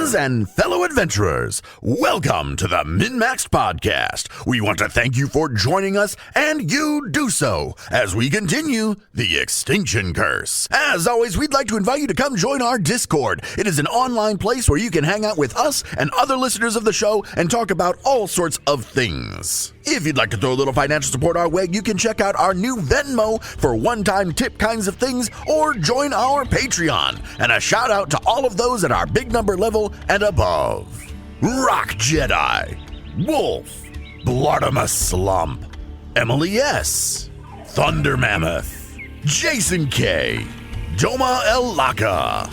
friends and fellow adventurers, welcome to the MNmaxed podcast. We want to thank you for joining us, and you do so as we continue the Extinction Curse. As always, we'd like to invite you to come join our Discord. It is an online place where you can hang out with us and other listeners of the show and talk about all sorts of things. If you'd like to throw a little financial support our way, you can check out our new Venmo for one-time tip kinds of things, or join our Patreon. And a shout out to all of those at our big number level and above. Rock Jedi, Wolf, Blartimus Slump, Emily S., Thunder Mammoth, Jason K., Doma El Laka,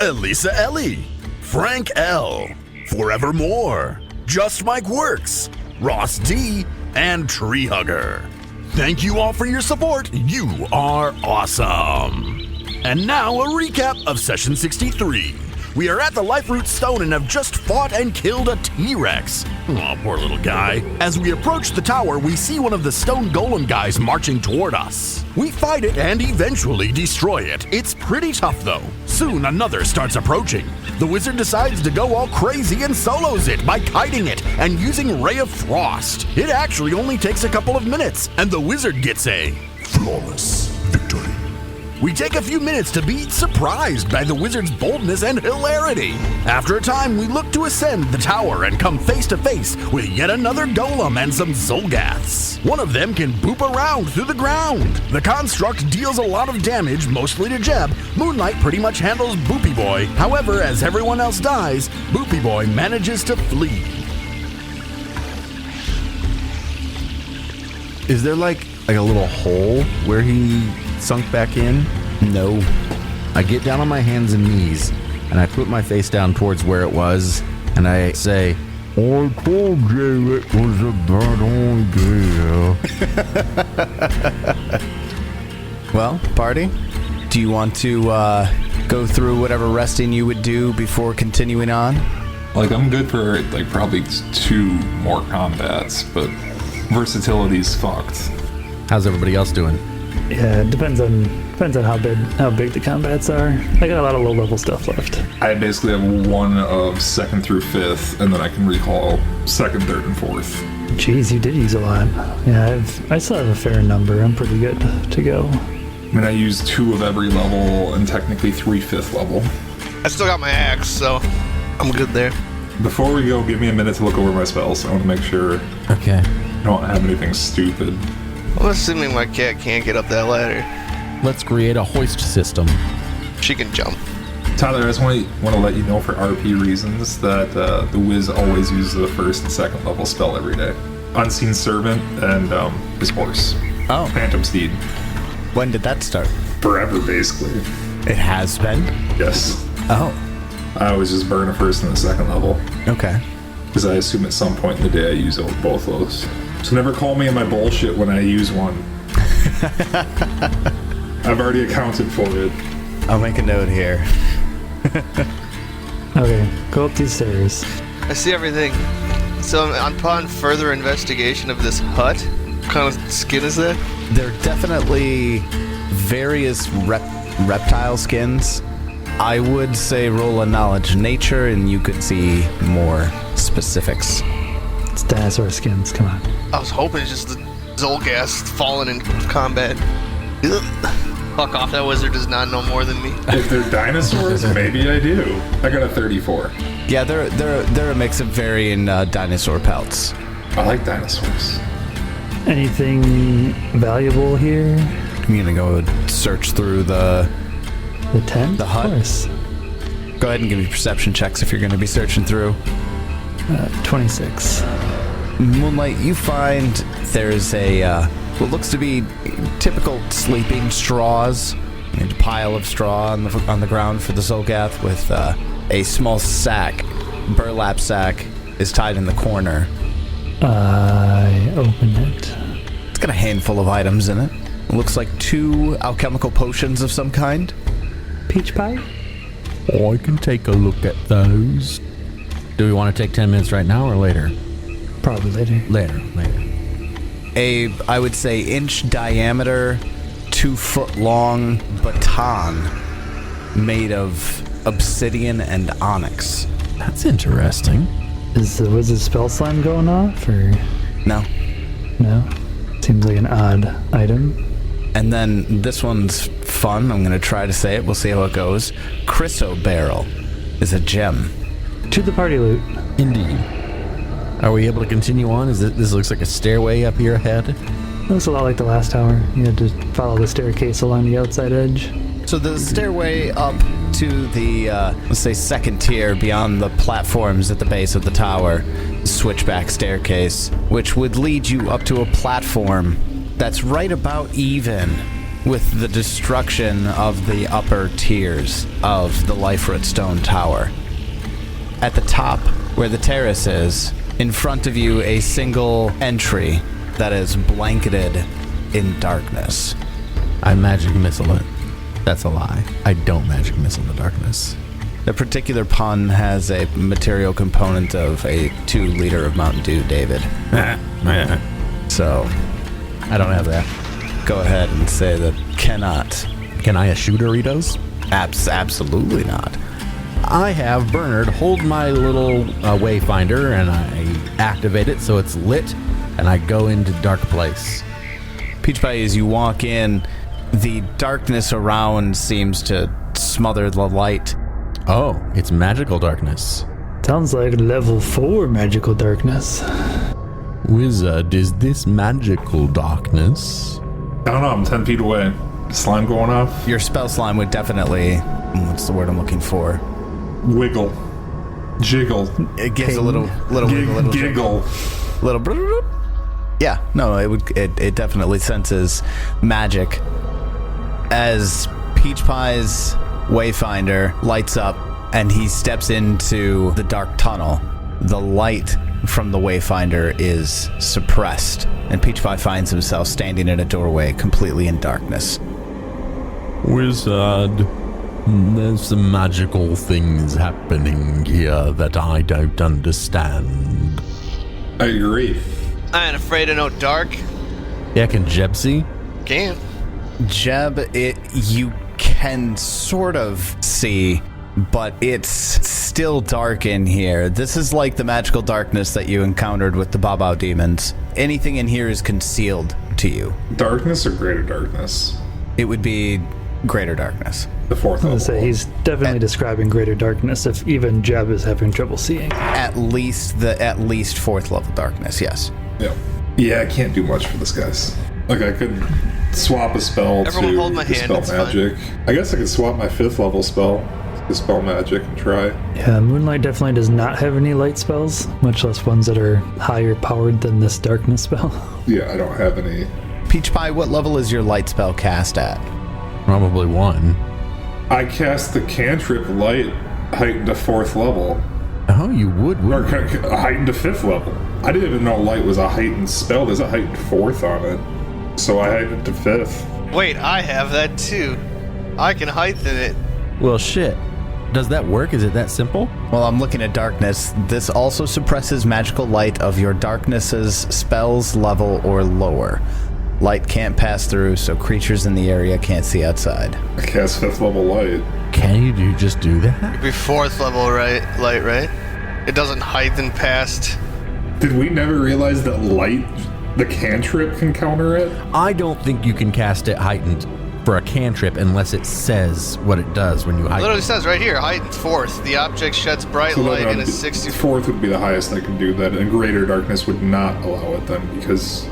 Elisa Ellie, Frank L., Forevermore, Just Mike Works, Ross D., and Tree Hugger. Thank you all for your support. You are awesome. And now a recap of Session 63. We are at the Life Root Stone and have just fought and killed a T-Rex. Oh, poor little guy. As we approach the tower, we see one of the stone golem guys marching toward us. We fight it and eventually destroy it. It's pretty tough though. Soon another starts approaching. The wizard decides to go all crazy and solos it by kiting it and using Ray of Frost. It actually only takes a couple of minutes, and the wizard gets a flawless victory. We take a few minutes to be surprised by the wizard's boldness and hilarity. After a time, we look to ascend the tower and come face to face with yet another golem and some xulgaths. One of them can boop around through the ground. The construct deals a lot of damage, mostly to Jeb. Moonlight pretty much handles Boopy Boy. However, as everyone else dies, Boopy Boy manages to flee. Is there like a little hole where he sunk back in? No. I get down on my hands and knees and I put my face down towards where it was and I say, I told you it was a bad idea. Well, party, do you want to go through whatever resting you would do before continuing on? Like, I'm good for probably 2 more combats, but versatility's fucked. How's everybody else doing? Yeah, it depends on how big the combats are. I got a lot of low level stuff left. I basically have 1 of 2nd through 5th, and then I can recall 2nd, 3rd, and 4th. Jeez, you did use a lot. Yeah, I still have a fair number. I'm pretty good to go. I mean, I used 2 of every level, and technically 3 5th level. I still got my axe, so I'm good there. Before we go, give me a minute to look over my spells. I want to make sure Okay. I don't have anything stupid. I'm assuming my cat can't get up that ladder. Let's create a hoist system. She can jump. Tyler, I just want to let you know for RP reasons that the Wiz always uses the 1st and 2nd level spell every day. Unseen Servant and his horse. Oh. Phantom Steed. When did that start? Forever, basically. It has been? Yes. Oh, I always just burn a 1st and a 2nd level. okay. Because I assume at some point in the day I use both those. So never call me in my bullshit when I use one. I've already accounted for it. I'll make a note here. Okay, go up these stairs. I see everything. So upon further investigation of this hut, what kind of skin is that? There are definitely various reptile skins. I would say roll a knowledge nature and you could see more specifics. It's dinosaur skins, come on. I was hoping it's just the xulgaths falling in combat. Ugh. Fuck off, that wizard does not know more than me. If they're dinosaurs, maybe I do. I got a 34. Yeah, they're a mix of varying dinosaur pelts. I like dinosaurs. Anything valuable here? I'm gonna go search through the tent? The hut? Of course. Go ahead and give me perception checks if you're gonna be searching through. 26. Moonlight, you find there's a what looks to be typical sleeping straws, a pile of straw on the ground for the xulgath with a small sack, burlap sack, is tied in the corner. I open it. It's got a handful of items in it. It looks like 2 alchemical potions of some kind. Peach pie? I can take a look at those. Do we want to take 10 minutes right now or later? Probably later. Later. I would say inch diameter, 2 foot long baton made of obsidian and onyx. That's interesting. Was his spell slime going off, or No. no? Seems like an odd item. And then this one's fun. I'm going to try to say it. We'll see how it goes. Chrysoberyl is a gem. To the party loot. Indeed. Are we able to continue on? This looks like a stairway up here ahead. Looks a lot like the last tower. You had to follow the staircase along the outside edge. So the stairway up to the, let's say, second tier beyond the platforms at the base of the tower, switchback staircase, which would lead you up to a platform that's right about even with the destruction of the upper tiers of the Liferoot Stone Tower. At the top, where the terrace is, in front of you a single entry that is blanketed in darkness. I magic missile it. That's a lie. I don't magic missile the darkness. The particular pun has a material component of a 2-liter of Mountain Dew, David. So, I don't have that. go ahead and say that cannot. Can I eschew Doritos? Absolutely not. I have Bernard hold my little wayfinder and I activate it so it's lit and I go into dark place. Peach Pie, as you walk in, the darkness around seems to smother the light. Oh, it's magical darkness. Sounds like level 4 magical darkness. Wizard, is this magical darkness? I don't know, I'm 10 feet away. Slime going off? Your spell slime would definitely, what's the word I'm looking for? Wiggle. Jiggle. It gives a little wiggle, little giggle. little brrrr. Yeah, no, it definitely senses magic. As Peach Pie's wayfinder lights up and he steps into the dark tunnel, the light from the wayfinder is suppressed, and Peach Pie finds himself standing in a doorway completely in darkness. Wizard, there's some magical things happening here that I don't understand. I agree. I ain't afraid of no dark. Yeah, can Jeb see? Can't. Jeb, you can sort of see, but it's still dark in here. This is like the magical darkness that you encountered with the Babao demons. Anything in here is concealed to you. Darkness or greater darkness? It would be greater darkness. The fourth I level. was gonna say, he's definitely describing greater darkness if even Jeb is having trouble seeing. At least fourth level darkness, yes. Yeah, I can't do much for this, guys. Like, I could swap a spell Everyone hold my to hand, dispel it's fine. magic. I guess I could swap my 5th level spell to dispel magic and try. Yeah, Moonlight definitely does not have any light spells, much less ones that are higher powered than this darkness spell. Yeah, I don't have any. Peach Pie, what level is your light spell cast at? Probably one. I cast the cantrip light heightened to 4th level. Oh, you would, Or wouldn't you? heightened to 5th level. I didn't even know light was a heightened spell. There's a heightened 4th on it. So I heightened it to 5th. Wait, I have that too. I can heighten it. Well, shit. Does that work? Is it that simple? Well, I'm looking at darkness. This also suppresses magical light of your darkness's spell's level or lower. Light can't pass through, so creatures in the area can't see outside. I cast 5th level light. Can you just do that? It'd be 4th level light, right? It doesn't heighten past. Did we never realize that light, the cantrip, can counter it? I don't think you can cast it heightened for a cantrip unless it says what it does when you heighten. Literally says right here, heightened 4th. The object sheds bright So light then, and is 60. 4th would be the highest I can do that, and greater darkness would not allow it then, because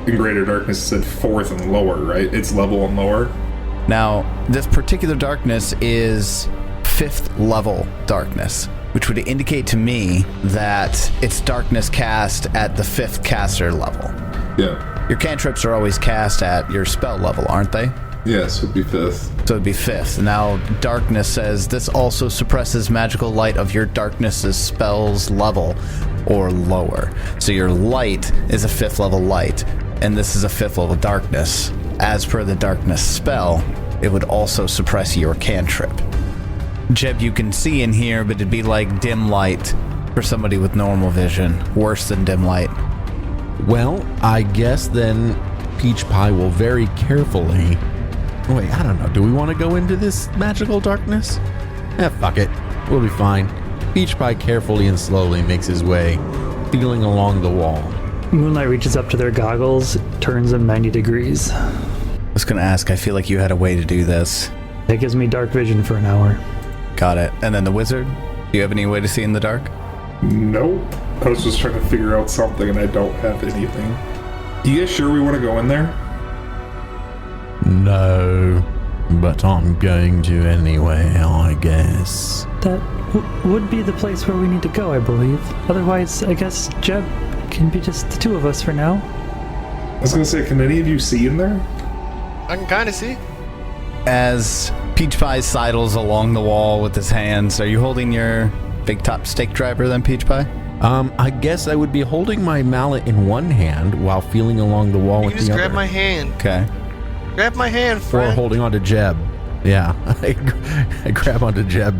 in greater darkness it said 4th and lower, right? It's level and lower. Now, this particular darkness is 5th level darkness, which would indicate to me that it's darkness cast at the 5th caster level. Yeah. Your cantrips are always cast at your spell level, aren't they? Yes, would be 5th. So it'd be 5th. Now, darkness says this also suppresses magical light of your darkness's spell's level or lower. So your light is a 5th level light, and this is a 5th level darkness. As per the darkness spell, it would also suppress your cantrip. Jeb, you can see in here, but it'd be like dim light for somebody with normal vision. Worse than dim light. Well, I guess then Peach Pie will very carefully... Wait, I don't know. Do we want to go into this magical darkness? Fuck it. We'll be fine. Peach Pie carefully and slowly makes his way, feeling along the wall. Moonlight reaches up to their goggles, turns them 90 degrees. I was going to ask, I feel like you had a way to do this. That gives me dark vision for an hour. Got it. And then the wizard? Do you have any way to see in the dark? Nope. I was just trying to figure out something and I don't have anything. You guys sure we want to go in there? No, but I'm going to anyway, I guess. That would be the place where we need to go, I believe. Otherwise, I guess Jeb can be just the two of us for now. I was going to say, can any of you see in there? I can kind of see. As Peach Pie sidles along the wall with his hands, are you holding your big top stake driver then, Peach Pie? I guess I would be holding my mallet in one hand while feeling along the wall You with can just the grab other. my hand. Okay. Grab my hand, Or friend. holding onto Jeb. Yeah, I grab onto Jeb.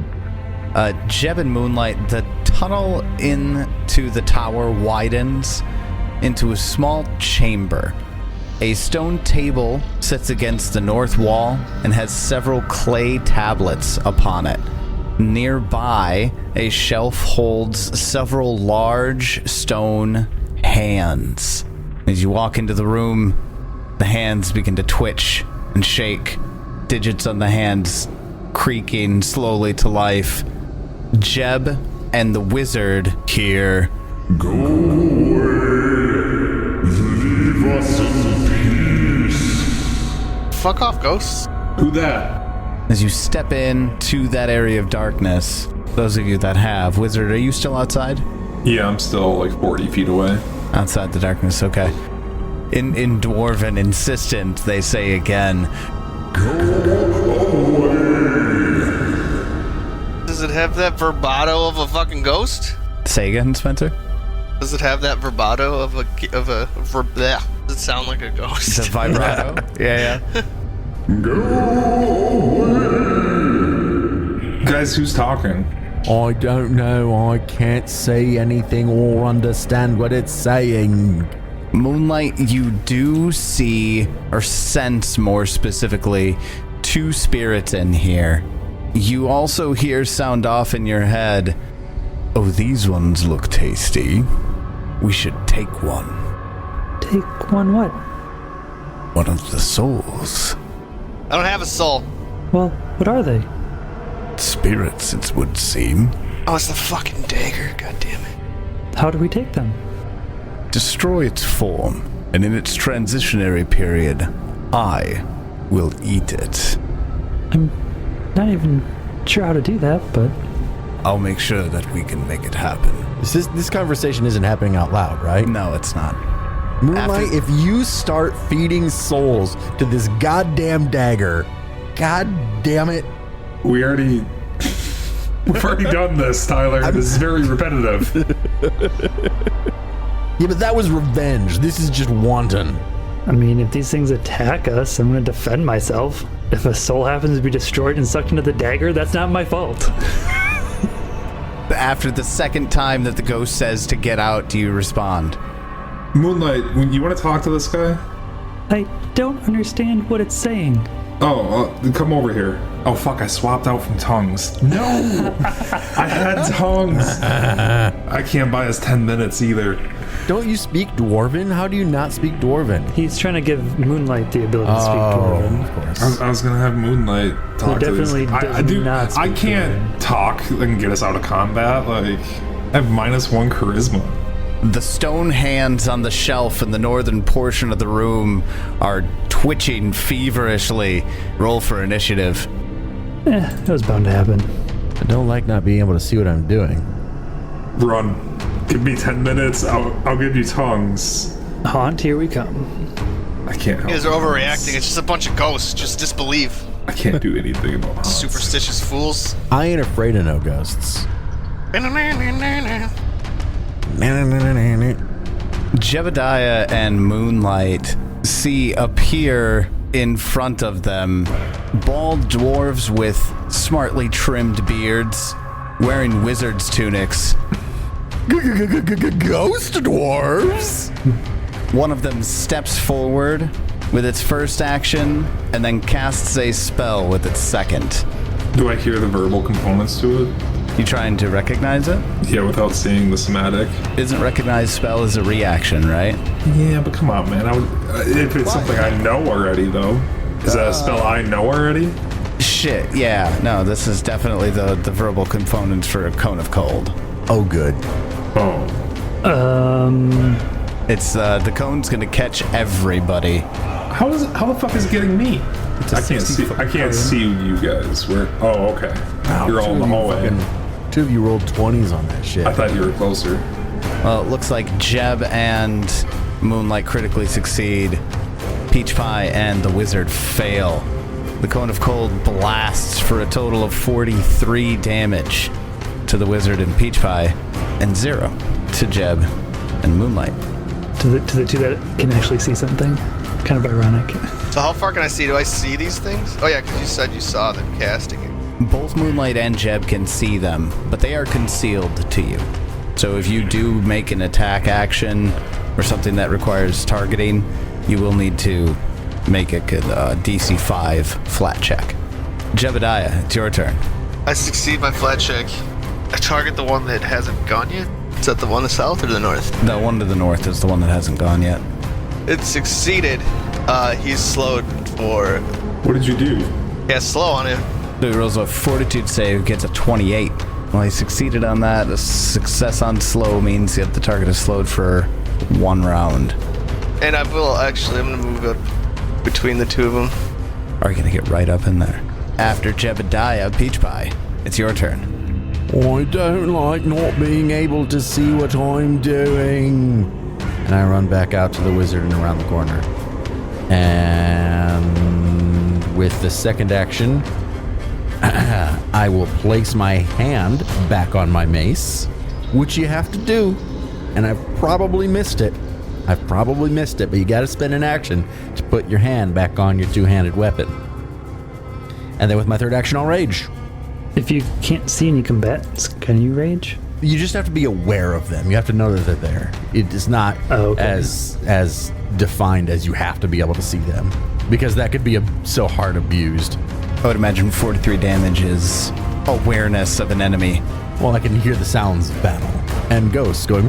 Jeb and Moonlight, the tunnel into the tower widens into a small chamber. A stone table sits against the north wall and has several clay tablets upon it. Nearby, a shelf holds several large stone hands. As you walk into the room, the hands begin to twitch and shake, digits on the hands creaking slowly to life. Jeb and the wizard hear, Go away. Leave us in peace. Fuck off, ghosts. Who that? as you step into that area of darkness. Those of you that have. Wizard, are you still outside? Yeah, I'm still like 40 feet away. Outside the darkness, okay. In Dwarven insistent, they say again, Does it have that vibrato of a fucking ghost? say again, Spencer? Does it have that vibrato of a bleh. Does it sound like a ghost? The vibrato? yeah. Guys, who's talking? I don't know. I can't say anything or understand what it's saying. Moonlight, you do see, or sense more specifically, two spirits in here. You also hear sound off in your head, oh, these ones look tasty. We should take one. Take one what? One of the souls. I don't have a soul. Well, what are they? Spirits, it would seem. Oh, it's the fucking dagger. God damn it. How do we take them? Destroy its form, and in its transitionary period, I will eat it. I'm not even sure how to do that, but I'll make sure that we can make it happen. This conversation isn't happening out loud, right? No, it's not. Moonlight, if you start feeding souls to this goddamn dagger, god damn it. We've already done this, Tyler. This is very repetitive. Yeah, but that was revenge. This is just wanton. I mean, if these things attack us, I'm going to defend myself. If a soul happens to be destroyed and sucked into the dagger, that's not my fault. After the second time that the ghost says to get out, do you respond? Moonlight, when you want to talk to this guy? I don't understand what it's saying. Oh, come over here. Oh, fuck, I swapped out from tongues. No! I had tongues. I can't buy us 10 minutes either. Don't you speak Dwarven? How do you not speak Dwarven? He's trying to give Moonlight the ability to speak Dwarven. Of course. I was going to have Moonlight talk to this. definitely does not speak I can't talk and get us out of combat. Like, I have -1 charisma. The stone hands on the shelf in the northern portion of the room are twitching feverishly. Roll for initiative. That was bound to happen. I don't like not being able to see what I'm doing. Run. Give me 10 minutes. I'll give you tongues. Haunt, here we come. I can't help You guys are it. overreacting. It's just a bunch of ghosts. Just disbelieve. I can't do anything about haunts. Superstitious fools. I ain't afraid of no ghosts. Jebediah and Moonlight see appear in front of them bald dwarves with smartly trimmed beards, wearing wizard's tunics. Ghost dwarves? One of them steps forward with its first action and then casts a spell with its second. Do I hear the verbal components to it? You trying to recognize it? Yeah, without seeing the somatic. Isn't recognized spell as a reaction, right? Yeah, but come on, man. If it's something I know already, though. Is that a spell I know already? Shit, yeah. No, this is definitely the verbal components for a Cone of Cold. Oh, good. Oh. It's, the cone's gonna catch everybody. How the fuck is it getting me? I can't see you guys. Oh, okay. You're all in the hallway. Two of you rolled 20s on that shit. I thought you were closer. Well, it looks like Jeb and Moonlight critically succeed. Peach Pie and the Wizard fail. The Cone of Cold blasts for a total of 43 damage to the Wizard and Peach Pie, and 0 to Jeb and Moonlight. To the two that can actually see something. Kind of ironic. So how far can I see? Do I see these things? Oh yeah, because you said you saw them casting it. Both Moonlight and Jeb can see them, but they are concealed to you. So if you do make an attack action or something that requires targeting, you will need to make a DC 5 flat check. Jebediah, it's your turn. I succeed my flat check. I target the one that hasn't gone yet. Is that the one to the south or to the north? The one to the north is the one that hasn't gone yet. It succeeded. He's slowed for... What did you do? Yeah, slow on him. So he rolls a fortitude save, gets a 28. Well, he succeeded on that. A success on slow means that the target is slowed for 1 round. And I'm going to move up between the two of them. Are you going to get right up in there? After Jebediah, Peach Pie, it's your turn. I don't like not being able to see what I'm doing. And I run back out to the wizard and around the corner. And with the second action, I will place my hand back on my mace, which you have to do. And I've probably missed it. But you gotta spend an action to put your hand back on your two-handed weapon. And then with my third action, I'll rage. If you can't see any combatants, can you rage? You just have to be aware of them. You have to know that they're there. It is not as defined as you have to be able to see them, because that could be so hard abused. I would imagine 43 damage is awareness of an enemy. Well, I can hear the sounds of battle and ghosts going.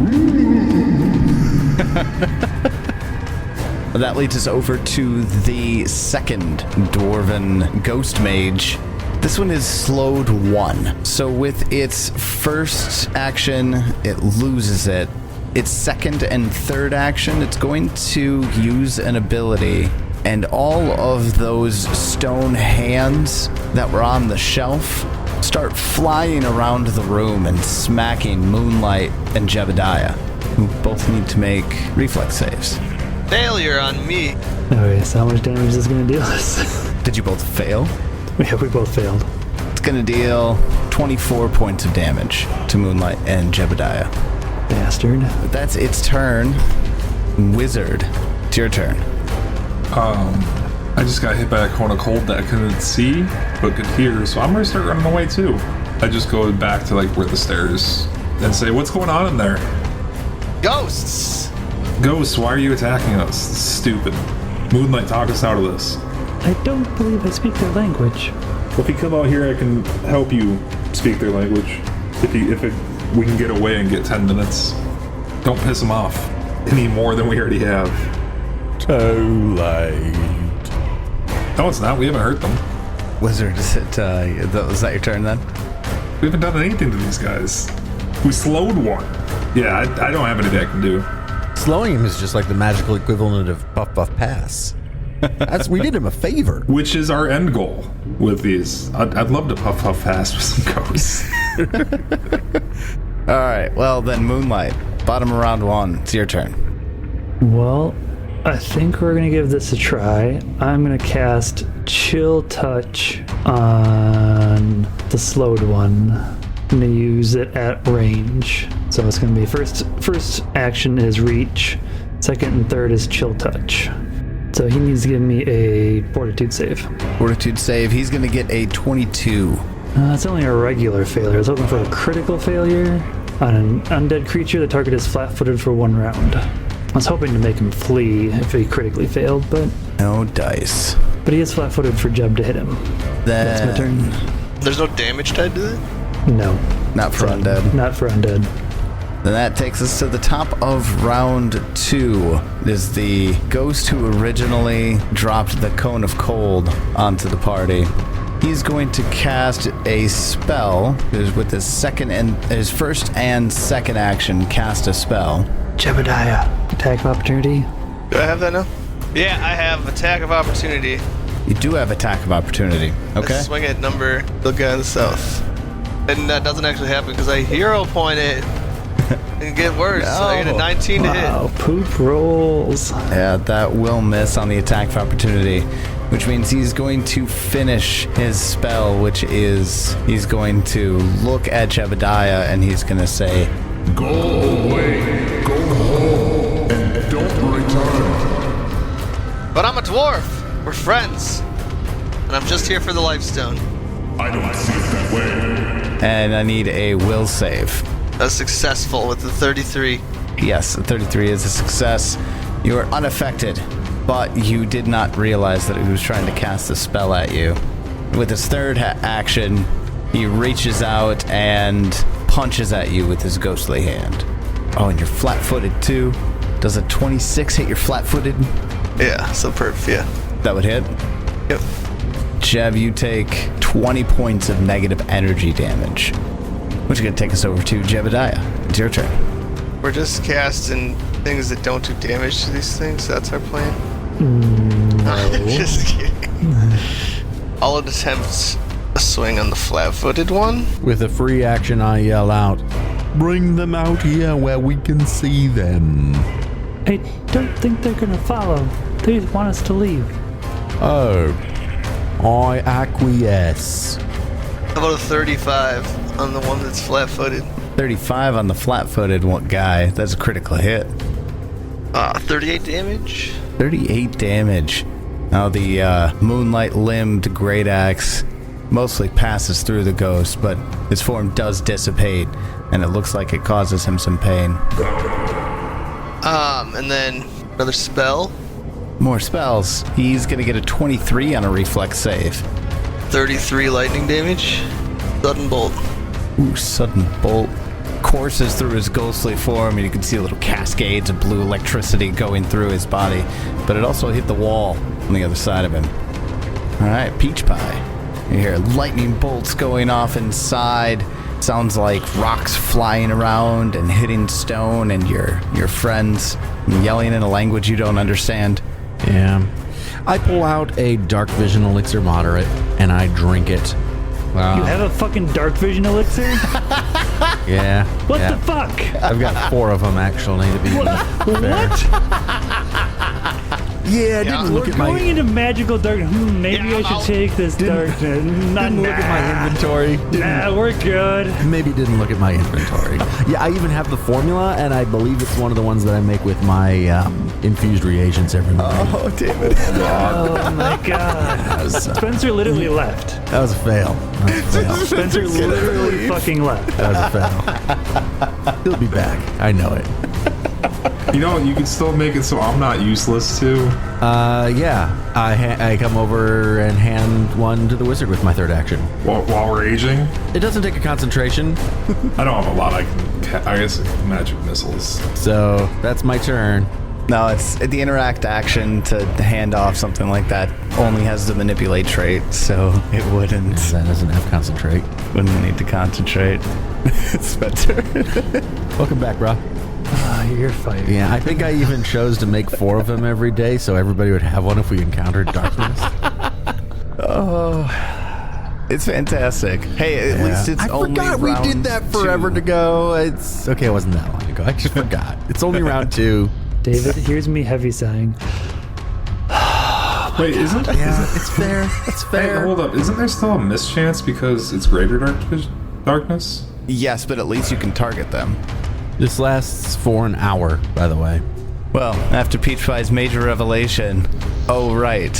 That leads us over to the second dwarven ghost mage. This one is slowed 1. So with its first action, it loses it. Its second and third action, it's going to use an ability, and all of those stone hands that were on the shelf start flying around the room and smacking Moonlight and Jebediah, who both need to make reflex saves. Failure on me. Okay, so how much damage is this going to deal us? Did you both fail? Yeah, we both failed. It's going to deal 24 points of damage to Moonlight and Jebediah. Bastard. But that's its turn. Wizard, it's your turn. I just got hit by a cone of cold that I couldn't see, but could hear, so I'm gonna start running away too. I just go back to where the stairs and say, what's going on in there? Ghosts! Ghosts, why are you attacking us? This is stupid. Moonlight, talk us out of this. I don't believe I speak their language. Well, if you come out here, I can help you speak their language. We can get away and get 10 minutes. Don't piss them off any more than we already have. Too late. No, it's not. We haven't hurt them. Wizard, is that your turn then? We haven't done anything to these guys. We slowed one. Yeah, I don't have anything I can do. Slowing him is just like the magical equivalent of Puff Puff Pass. We did him a favor. Which is our end goal with these. I'd love to Puff Puff Pass with some ghosts. All right, well then, Moonlight, bottom of round 1, it's your turn. Well, I think we're going to give this a try. I'm going to cast Chill Touch on the slowed one. I'm going to use it at range. So it's going to be first action is Reach, second and third is Chill Touch. So he needs to give me a Fortitude save. Fortitude save, he's going to get a 22. It's only a regular failure. I was hoping for a critical failure on an undead creature. The target is flat-footed for 1 round. I was hoping to make him flee if he critically failed, but... No dice. But he is flat-footed for Jeb to hit him. That's my turn. There's no damage tied to that? No. Not for undead. Not for undead. Then that takes us to the top of round 2. It is the ghost who originally dropped the cone of cold onto the party. He's going to cast a spell with his first and second action. Cast a spell. Jebediah. Attack of opportunity. Do I have that now? Yeah, I have attack of opportunity. You do have attack of opportunity. Okay. Let's swing at number the guy in the south. And that doesn't actually happen because I hero point it and get worse. So I get a 19 to Wow, hit. poop rolls. Yeah, that will miss on the attack of opportunity, which means he's going to finish his spell, which is he's going to look at Jebediah and he's going to say, Go away, go home, and don't return. But I'm a dwarf. We're friends. And I'm just here for the lifestone. I don't see it that way. and I need a will save. That's successful with the 33. Yes, the 33 is a success. You are unaffected, but you did not realize that he was trying to cast a spell at you. With his third action, he reaches out and punches at you with his ghostly hand. Oh, and you're flat-footed too. Does a 26 hit your flat-footed? Yeah, so perf, yeah. That would hit? Yep. Jev, you take 20 points of negative energy damage. Which is going to take us over to Jebediah. It's your turn. We're just casting things that don't do damage to these things. That's our plan. I'm just kidding. I'll attempt a swing on the flat-footed one. With a free action, I yell out, "Bring them out here where we can see them." I don't think they're gonna follow. They just want us to leave. Oh, I acquiesce. How about a 35 on the one that's flat-footed? 35 on the flat-footed guy. That's a critical hit. 38 damage. 38 damage. Now the moonlight-limbed great axe mostly passes through the ghost, but his form does dissipate, and it looks like it causes him some pain. And then another spell. More spells. He's going to get a 23 on a reflex save. 33 lightning damage. Sudden bolt. Ooh, sudden bolt courses through his ghostly form, and you can see little cascades of blue electricity going through his body, but it also hit the wall on the other side of him. All right, Peach Pie. You hear lightning bolts going off inside. Sounds like rocks flying around and hitting stone, and your friends yelling in a language you don't understand. Yeah. I pull out a dark vision elixir moderate and I drink it. Wow. You have a fucking dark vision elixir? Yeah. What yeah. the fuck? I've got 4 of them actually to be fair. What? Yeah, I didn't look We're at my going into magical dark. Maybe I should take this dark. didn't look at my inventory. Nah, we're good. Maybe didn't look at my inventory. Yeah, I even have the formula, and I believe it's one of the ones that I make with my infused reagents every morning. Oh, David. Oh my god. Spencer literally left. That was a fail. Spencer literally fucking left. That was a fail. He'll be back. I know it. You know, you can still make it so I'm not useless too. Yeah. I come over and hand one to the wizard with my third action. While raging, It doesn't take a concentration, I don't have a lot. I guess magic missiles. so that's my turn. No, it's the interact action to hand off something like that only has the manipulate trait, so it wouldn't That doesn't have concentrate. need to concentrate. Spencer. Welcome back, bro. You're fighting. Yeah, I think I even chose to make 4 of them every day so everybody would have one if we encountered darkness. Oh, it's fantastic. Hey, at least it's I only forgot we round did that forever 2. ago. It's okay. It wasn't that long ago. I just forgot. It's only round 2. David, here's me heavy sighing. Wait, isn't It's fair. It's Hey, fair. hold up. Isn't there still a mischance because it's greater darkness? Yes, but at least you can target them. This lasts for an hour, by the way. Well, after Peach Pie's major revelation, oh right,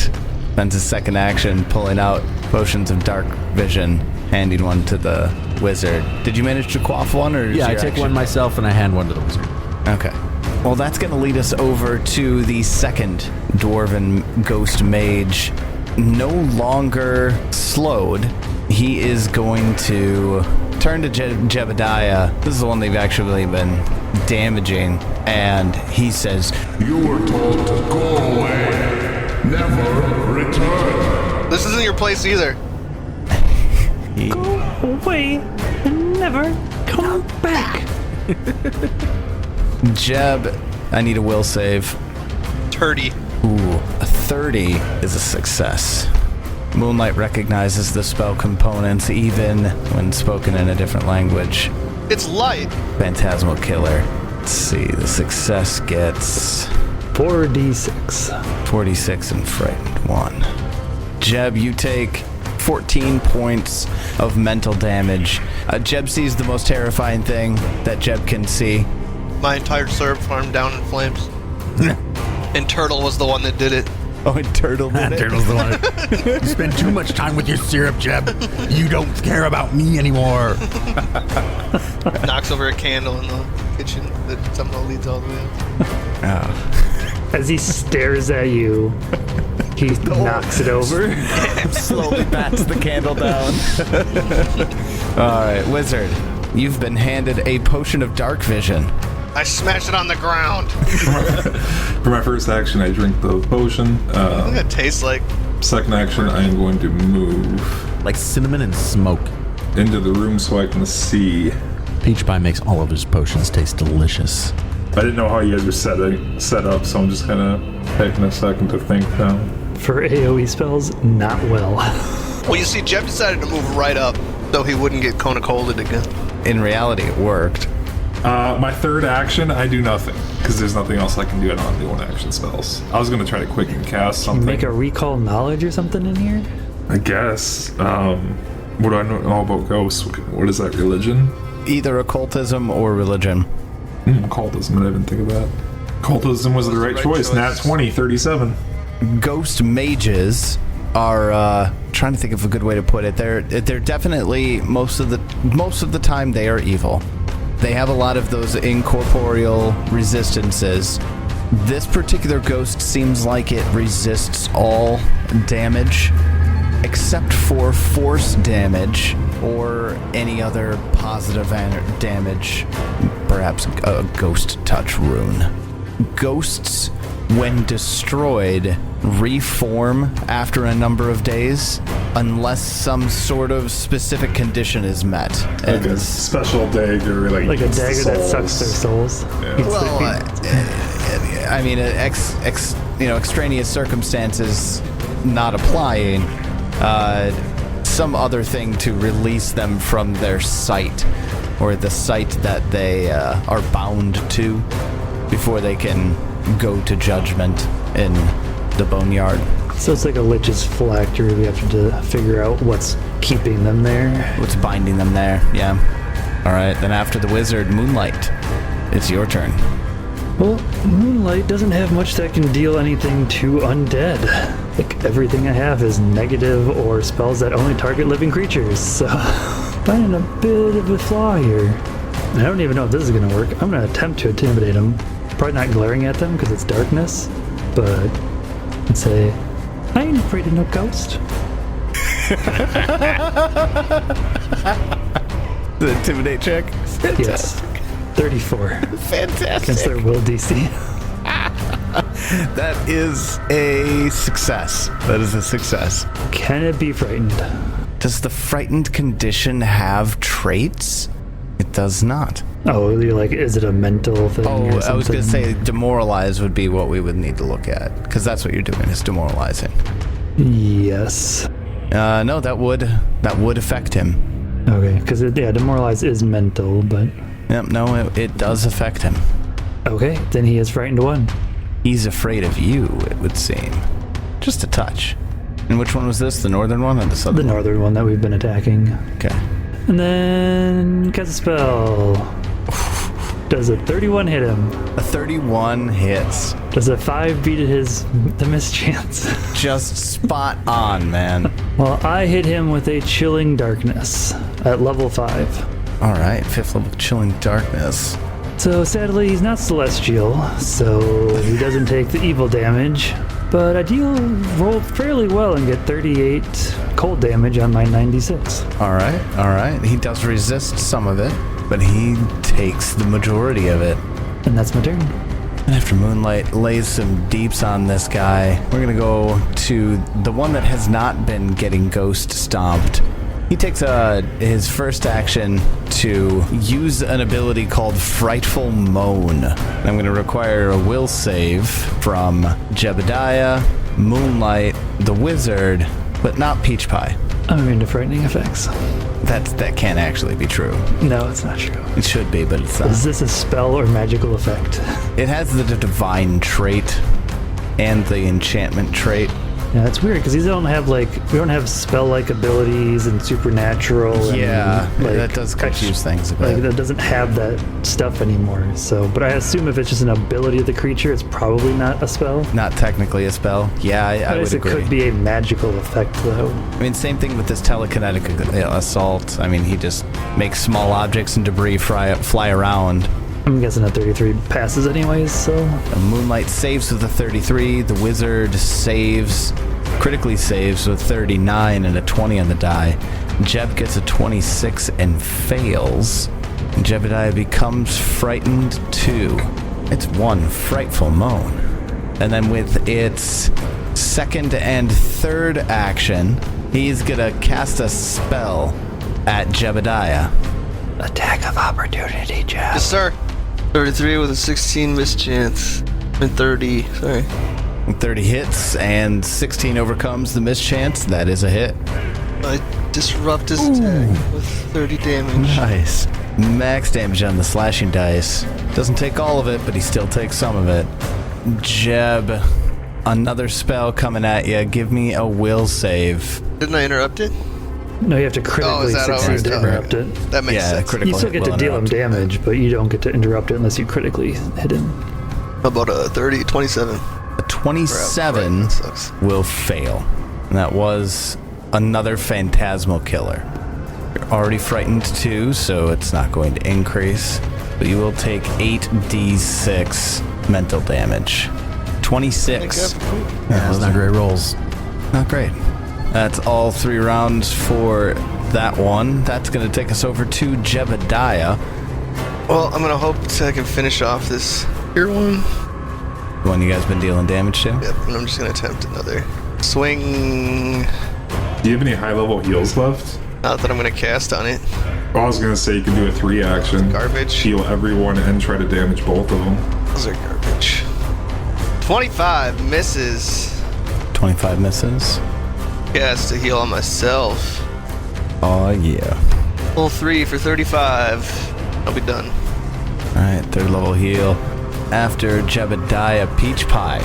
spends his second action pulling out potions of dark vision, handing one to the wizard. Did you manage to quaff one, or? Yeah, I take one myself and I hand one to the wizard. Okay. Well, that's going to lead us over to the second dwarven ghost mage. No longer slowed, he is going to turn to Jebediah. This is the one they've actually been damaging. And he says, You were told to go away. Never return. This isn't your place either. Go away and never come back. Jeb, I need a will save. 30. Ooh, a 30 is a success. Moonlight recognizes the spell components even when spoken in a different language. It's light. Phantasmal Killer. Let's see, the success gets 4d6. 46 and frightened 1. Jeb, you take 14 points of mental damage. Jeb sees the most terrifying thing that Jeb can see. My entire syrup farm down in flames. And Turtle was the one that did it. Oh, and Turtle did it? Turtle's the one. You spend too much time with your syrup, Jeb. You don't care about me anymore. Knocks over a candle in the kitchen that somehow leads all the way up. Oh. As he stares at you, he knocks it over. Slowly bats the candle down. All right, Wizard, you've been handed a potion of dark vision. I smash it on the ground. For my first action, I drink the potion. What does it taste like? Second action, I am going to move Like cinnamon and smoke. into the room so I can see. Peach Pie makes all of his potions taste delicious. I didn't know how you guys were set up, so I'm just kind of taking a second to think now. For AoE spells, not well. Well, you see, Jeb decided to move right up, though he wouldn't get Kona colded again. In reality, it worked. My third action, I do nothing, because there's nothing else I can do. I don't have any one-action spells. I was going to try to quicken cast something. Make a recall knowledge or something in here? I guess. What do I know about ghosts? What is that, religion? Either occultism or religion. Occultism, I didn't think of that. Occultism was the right choice. Nat 20, 37. Ghost mages are trying to think of a good way to put it. They're definitely most of the time they are evil. They have a lot of those incorporeal resistances. This particular ghost seems like it resists all damage except for force damage or any other positive damage, perhaps a ghost touch rune. Ghosts, when destroyed, reform after a number of days unless some sort of specific condition is met. Like a special dagger, Like a dagger that sucks their souls. Yeah. Eats Well, their feet. I mean, extraneous circumstances not applying, some other thing to release them from their sight or the sight that they are bound to before they can go to judgment in the boneyard. So it's like a lich's phylactery. We have to figure out what's keeping them there. What's binding them there? Yeah. All right. Then after the wizard, Moonlight, it's your turn. Well, Moonlight doesn't have much that can deal anything to undead. Like, everything I have is negative or spells that only target living creatures, so finding a bit of a flaw here. I don't even know if this is going to work. I'm going to attempt to intimidate them. Probably not glaring at them because it's darkness, but I'd say, I ain't afraid of no ghost. The intimidate check? Yes. 34 Fantastic. against their will DC. That is a success. That is a success. Can it be frightened? Does the frightened condition have traits? It does not. Oh, you're like, is it a mental thing Oh, or something? I was going to say demoralize would be what we would need to look at, because that's what you're doing, is demoralizing. Yes. No, that would affect him. Okay, because demoralize is mental, but... Yep, no, it does affect him. Okay, then he is frightened 1. He's afraid of you, it would seem. Just a touch. And which one was this? The northern one or the southern The northern one that we've been attacking. Okay. And then cast a spell. Does a 31 hit him? A 31 hits. Does a 5 beat the mischance? Just spot on, man. Well, I hit him with a chilling darkness at level 5. All right, 5th level chilling darkness. So sadly, he's not celestial, so he doesn't take the evil damage. But I roll fairly well and get 38 cold damage on my 96. All right. He does resist some of it, but he takes the majority of it. And that's my turn. And after Moonlight lays some deeps on this guy, we're going to go to the one that has not been getting ghost stomped. He takes his first action to use an ability called Frightful Moan. I'm going to require a will save from Jebediah, Moonlight, the Wizard, but not Peach Pie. I'm immune to frightening effects. That can't actually be true. No, it's not true. It should be, but it's not. Is this a spell or magical effect? It has the divine trait and the enchantment trait. Yeah, that's weird because we don't have spell-like abilities and supernatural. Yeah, and, that does confuse things a bit. That doesn't have that stuff anymore. So, but I assume if it's just an ability of the creature, it's probably not a spell. Not technically a spell. Yeah, I would agree. It could be a magical effect, though. I mean, same thing with this telekinetic assault. I mean, he just makes small objects and debris fly around. I'm guessing a 33 passes anyways, so... The Moonlight saves with a 33. The Wizard critically saves with 39 and a 20 on the die. Jeb gets a 26 and fails. Jebediah becomes frightened too. It's one frightful moan. And then with its second and third action, he's gonna cast a spell at Jebediah. Attack of opportunity, Jeb. Yes, sir. 33 with a 16 mischance. And 30, sorry. 30 hits, and 16 overcomes the mischance. That is a hit. I disrupt his attack with 30 damage. Nice. Max damage on the slashing dice. Doesn't take all of it, but he still takes some of it. Jeb, another spell coming at you. Give me a will save. Didn't I interrupt it? No, you have to critically succeed to interrupt it. That makes sense. You still get to deal him damage, but you don't get to interrupt it unless you critically hit him. How about a 27? A 27 will fail. And that was another phantasmal killer. You're already frightened too, so it's not going to increase. But you will take 8d6 mental damage. 26. Yeah, that's not great rolls. Not great. That's all 3 rounds for that one. That's going to take us over to Jebediah. Well, I'm going to hope I can finish off this here one. The one you guys been dealing damage to? Yep, and I'm just going to attempt another swing. Do you have any high-level heals left? Not that I'm going to cast on it. I was going to say you can do a 3 action. Garbage. Heal everyone and try to damage both of them. Those are garbage. 25 misses. 25 misses. Cast to heal on myself. Oh, yeah. Full 3 for 35. I'll be done. Alright, 3rd level heal. After Jebediah, Peach Pie.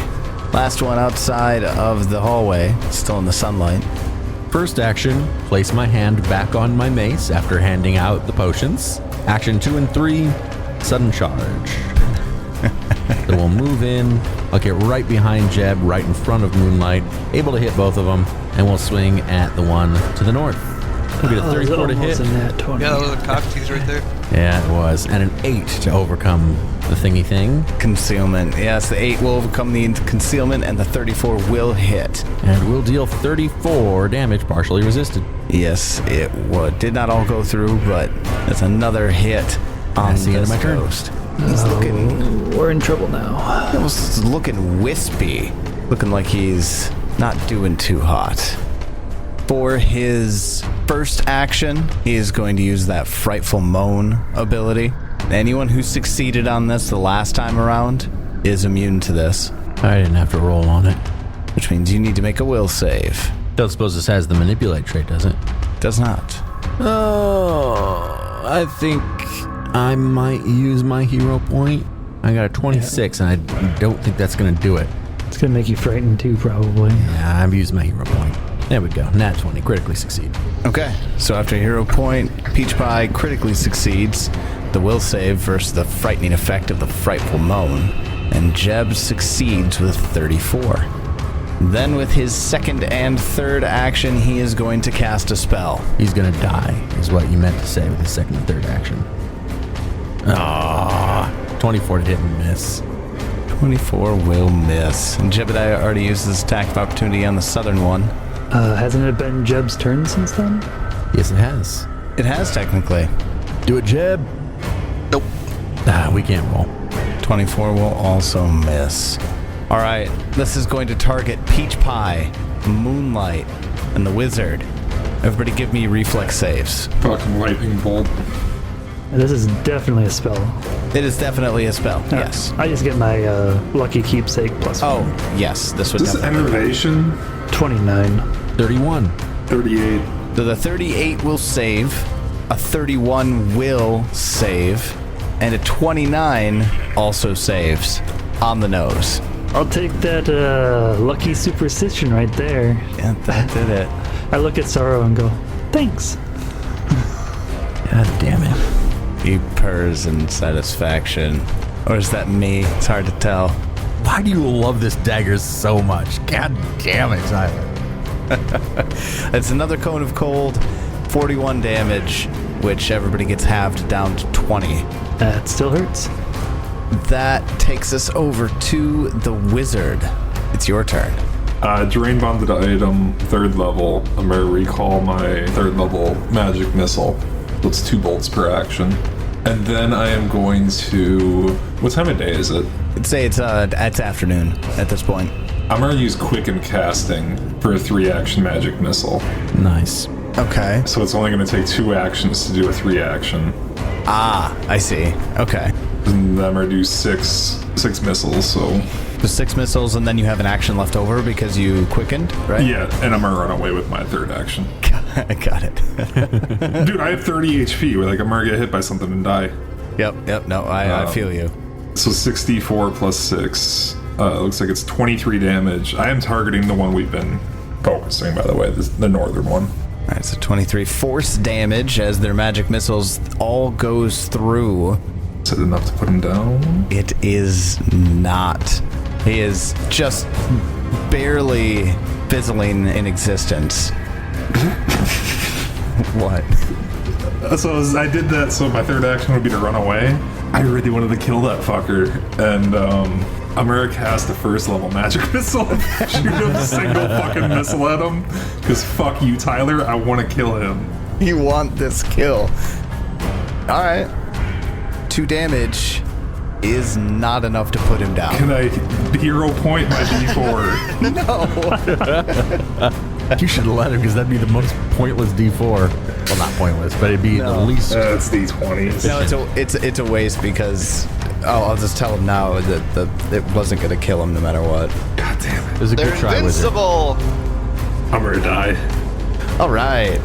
Last one outside of the hallway, still in the sunlight. First action, place my hand back on my mace after handing out the potions. Action 2 and 3, sudden charge. So we'll move in. I'll get right behind Jeb, right in front of Moonlight, able to hit both of them, and we'll swing at the one to the north. We'll get a 34 to hit. Yeah, that was a cock tease right there. Yeah, it was. And an 8 to overcome the thingy thing. Concealment. Yes, the 8 will overcome the concealment, and the 34 will hit. And we'll deal 34 damage, partially resisted. Yes, it would. Did not all go through, but that's another hit on That's the end of my turn. ghost. He's looking... We're in trouble now. Almost looking wispy. Looking like he's not doing too hot. For his first action, he is going to use that Frightful Moan ability. Anyone who succeeded on this the last time around is immune to this. I didn't have to roll on it. Which means you need to make a will save. Don't suppose this has the manipulate trait, does it? Does not. Oh, I think I might use my hero point. I got a 26, and I don't think that's going to do it. It's going to make you frightened too, probably. Yeah, I've used my hero point. There we go. Nat 20, critically succeed. Okay, so after hero point, Peach Pie critically succeeds the will save versus the frightening effect of the Frightful Moan, and Jeb succeeds with 34. Then with his second and third action, he is going to cast a spell. He's going to die, is what you meant to say with his second and third action. Ah, 24 to hit and miss. 24 will miss. And Jebediah already used his attack of opportunity on the southern one. Hasn't it been Jeb's turn since then? Yes, it has. It has technically. Do it, Jeb. Nope. We can't roll. 24 will also miss. All right, this is going to target Peach Pie, Moonlight, and the Wizard. Everybody give me reflex saves. Fucking lightning bolt. This is definitely a spell. It is definitely a spell, yes. I just get my lucky keepsake plus Oh, one. yes, this would Is this definitely... enervation? 29. 31. 38. So the 38 will save, a 31 will save, and a 29 also saves on the nose. I'll take that lucky superstition right there. Yeah, that did it. I look at Sorrow and go, thanks. God damn it. He purrs in satisfaction. Or is that me? It's hard to tell. Why do you love this dagger so much? God damn it, Tyler. It's another cone of cold, 41 damage, which everybody gets halved down to 20. That still hurts. That takes us over to the Wizard. It's your turn. Drain bonded item, 3rd level. I'm going to recall my 3rd level magic missile. That's 2 bolts per action. And then I am going to... What time of day is it? I'd say it's afternoon at this point. I'm going to use Quicken Casting for a 3-action magic missile. Nice. Okay. So it's only going to take 2 actions to do a 3-action. Ah, I see. Okay. And I'm going to do six missiles, so... The 6 missiles, and then you have an action left over because you quickened, right? Yeah, and I'm going to run away with my 3rd action. I got it. Dude, I have 30 HP. Like, I'm going to get hit by something and die. Yep, no, I feel you. So 64 plus 6. Looks like it's 23 damage. I am targeting the one we've been focusing, by the way, the northern one. All right, so 23 force damage as their magic missiles all goes through. Is it enough to put him down? It is not. He is just barely fizzling in existence. What? So I did that, so my 3rd action would be to run away. I really wanted to kill that fucker, and I'm gonna cast a 1st level magic missile and shoot a single fucking missile at him. Because fuck you, Tyler, I want to kill him. You want this kill. All right. 2 damage is not enough to put him down. Can I hero point my D4? You should let him, because that'd be the most pointless D4. Well, not pointless, but it'd be the least... It's D20. No, it's a waste because I'll just tell him now that it wasn't going to kill him no matter what. God damn it. It was a They're good try with it. invincible. I'm gonna die. All right.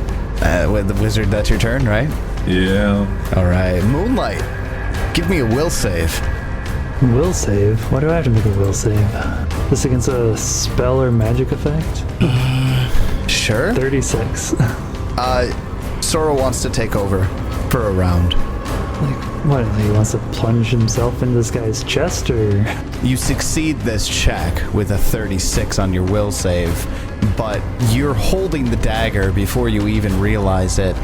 With the Wizard, that's your turn, right? Yeah. All right. Moonlight, give me a will save. Will save? Why do I have to make a will save? This against a spell or magic effect? Sure. 36. Sora wants to take over for a round. Like, what? He wants to plunge himself into this guy's chest, or? You succeed this check with a 36 on your will save, but you're holding the dagger before you even realize it.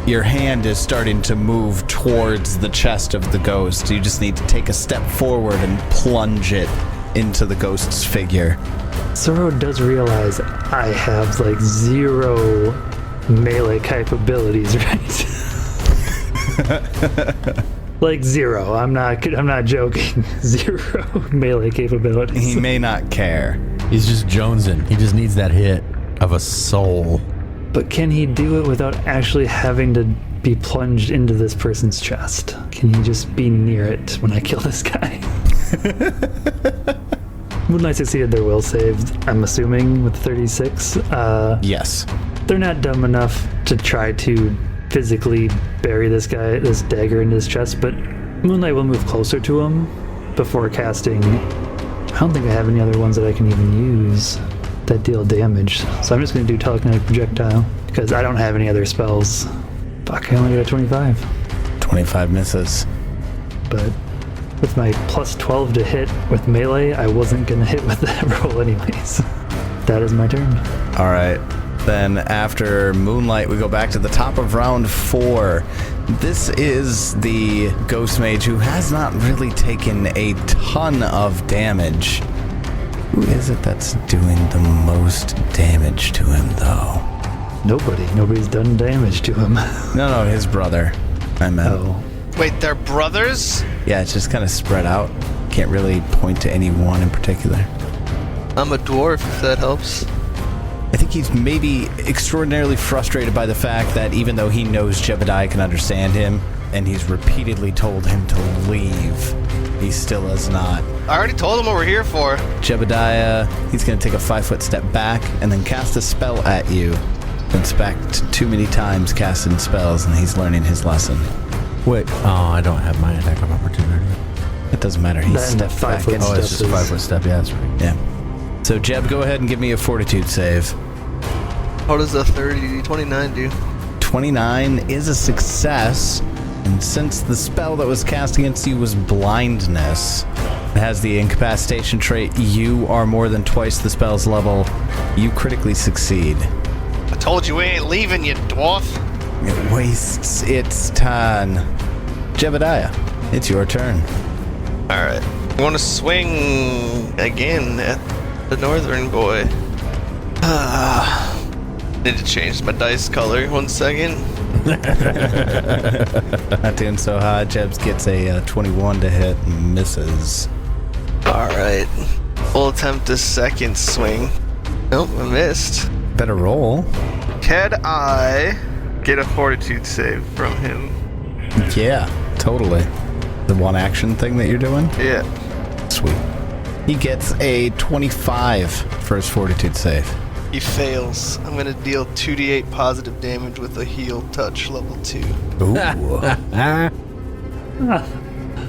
Your hand is starting to move towards the chest of the ghost. You just need to take a step forward and plunge it into the ghost's figure. Zoro does realize I have like 0 melee capabilities, right? Like 0. I'm not joking. 0 melee capabilities. He may not care. He's just jonesing. He just needs that hit of a soul. But can he do it without actually having to be plunged into this person's chest? Can he just be near it when I kill this guy? Moonlight succeeded their will save, I'm assuming, with 36. Yes. They're not dumb enough to try to physically bury this dagger in his chest, but Moonlight will move closer to him before casting. I don't think I have any other ones that I can even use that deal damage. So I'm just going to do telekinetic projectile because I don't have any other spells. Fuck, I only got a 25. 25 misses. But with my plus 12 to hit with melee, I wasn't going to hit with that roll anyways. That is my turn. All right. Then after Moonlight, we go back to the top of round 4. This is the Ghost Mage who has not really taken a ton of damage. Who is it that's doing the most damage to him, though? Nobody's done damage to him. No, his brother. I meant. Oh. Wait, they're brothers? Yeah, it's just kind of spread out. Can't really point to any one in particular. I'm a dwarf, if that helps. I think he's maybe extraordinarily frustrated by the fact that even though he knows Jebediah can understand him, and he's repeatedly told him to leave, he still has not. I already told him what we're here for. Jebediah, he's going to take a 5-foot step back and then cast a spell at you. Been specced too many times casting spells, and he's learning his lesson. Wait, I don't have my attack of opportunity. It doesn't matter. He's That stepped back. 5-foot in. Oh, it's just a 5-foot step. Yeah, that's right. Yeah. So, Jeb, go ahead and give me a fortitude save. What does a 29 do? 29 is a success, and since the spell that was cast against you was blindness, it has the incapacitation trait, you are more than twice the spell's level, you critically succeed. I told you we ain't leaving, you dwarf. It wastes its turn. Jebediah, it's your turn. Alright. I'm going to swing again at the northern boy. Need to change my dice color. 1 second. Not doing so hot. Jebs gets a 21 to hit and misses. Alright. We'll attempt a second swing. Nope, I missed. Better roll. Can I get a fortitude save from him? Yeah, totally. The one action thing that you're doing? Yeah. Sweet. He gets a 25 for his fortitude save. He fails. I'm going to deal 2d8 positive damage with a heal touch level 2. Ooh.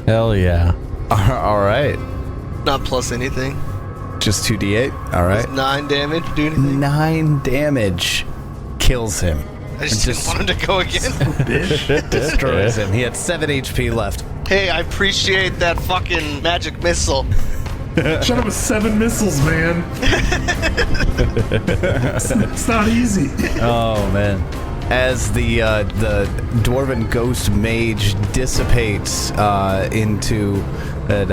Hell yeah. All right. Not plus anything. Just 2d8. All right. Does 9 damage do anything? 9 damage kills him. I just didn't want him to go again. Destroys him. He had 7 HP left. Hey, I appreciate that fucking magic missile. Shut up with 7 missiles, man. It's not easy. Oh man. As the dwarven ghost mage dissipates into an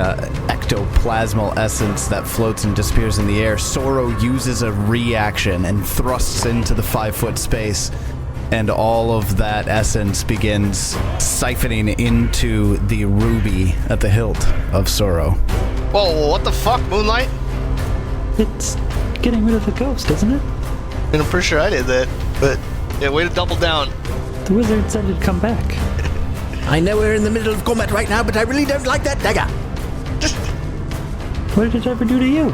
ectoplasmal essence that floats and disappears in the air, Sorrow uses a reaction and thrusts into the 5-foot space, and all of that essence begins siphoning into the ruby at the hilt of Sorrow. Whoa, what the fuck, Moonlight? It's getting rid of the ghost, isn't it? And I'm pretty sure I did that, but yeah, way to double down. The wizard said it'd come back. I know we're in the middle of combat right now, but I really don't like that dagger. What did it ever do to you?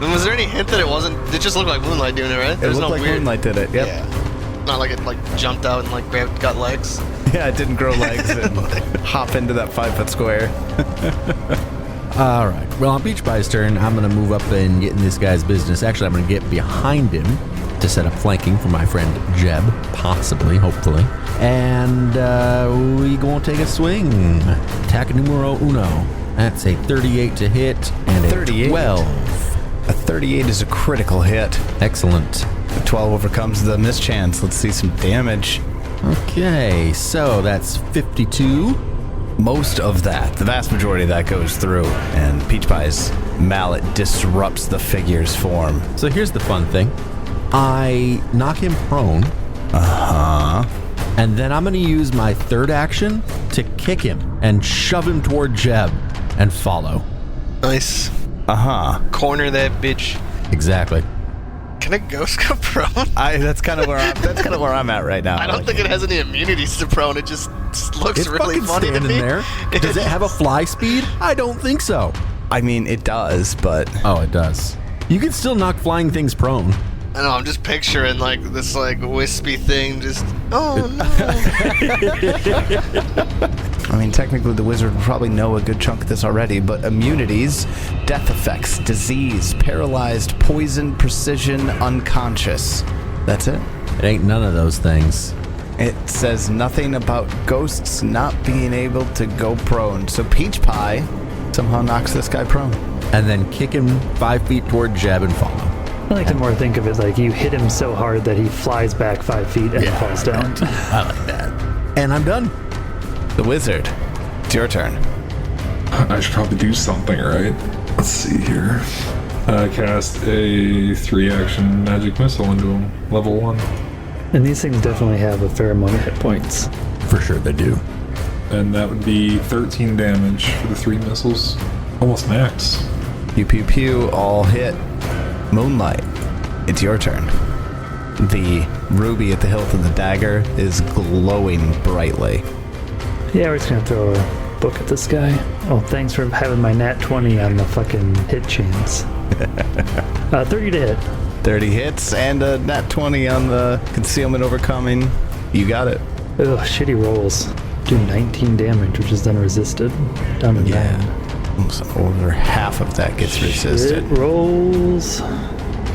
And was there any hint that it wasn't? It just looked like Moonlight doing it, right? It There's looked no like weird. Moonlight did it. Yep. Yeah. Not like it jumped out and got legs. Yeah, it didn't grow legs and hop into that 5-foot square. All right. Well, on Peach Pie's turn, I'm going to move up and get in this guy's business. Actually, I'm going to get behind him to set up flanking for my friend Jeb, possibly, hopefully. And we going to take a swing. Attack numero uno. That's a 38 to hit and a 38. 12. A 38 is a critical hit. Excellent. The 12 overcomes the mischance. Let's see some damage. Okay, so that's 52. Most of that, the vast majority of that goes through, and Peach Pie's mallet disrupts the figure's form. So here's the fun thing. I knock him prone. And then I'm going to use my third action to kick him and shove him toward Jeb and follow. Nice. Corner that bitch. Exactly. Can a ghost go prone? That's kind of where I'm at right now. I don't think it has any immunities to prone. It just looks It's really fucking funny to standing me. there. Does it have a fly speed? I don't think so. I mean, it does, but Oh, it does. You can still knock flying things prone. I know, I'm just picturing this wispy thing just, oh no. I mean, technically the wizard would probably know a good chunk of this already, but immunities, death effects, disease, paralyzed, poison, precision, unconscious. That's it. It ain't none of those things. It says nothing about ghosts not being able to go prone. So Peach Pie somehow knocks this guy prone. And then kick him 5 feet toward Jeb and follow. I like to more think of it like you hit him so hard that he flies back 5 feet and falls down. I like that. And I'm done. The wizard. It's your turn. I should probably do something, right? Let's see here. Cast a 3-action magic missile into him. Level 1. And these things definitely have a fair amount of hit points. For sure they do. And that would be 13 damage for the 3 missiles. Almost max. Pew pew pew, all hit. Moonlight, it's your turn. The ruby at the hilt of the dagger is glowing brightly. Yeah, we're just gonna throw a book at this guy. Oh, thanks for having my nat 20 on the fucking hit chance. 30 to hit. 30 hits and a nat 20 on the concealment overcoming. You got it. Ugh, shitty rolls. Do 19 damage, which is then resisted. Down to 9. Almost over half of that gets resisted. It rolls.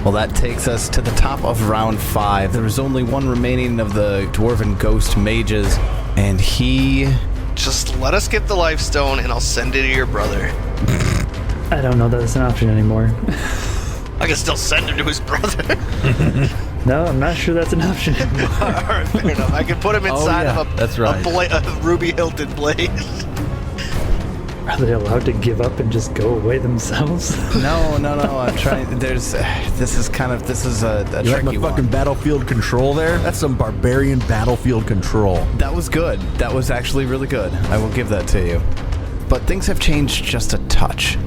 Well, that takes us to the top of round 5. There was only one remaining of the dwarven ghost mages, and he... Just let us get the life stone and I'll send it to your brother. I don't know that it's an option anymore. I can still send it to his brother. No, I'm not sure that's an option anymore. Alright, fair enough. I can put him inside of that's right. a ruby-hilted blade. Are they allowed to give up and just go away themselves? No, I'm trying... This is a You like tricky my fucking one. battlefield control there? That's some barbarian battlefield control. That was good. That was actually really good. I will give that to you. But things have changed just a touch.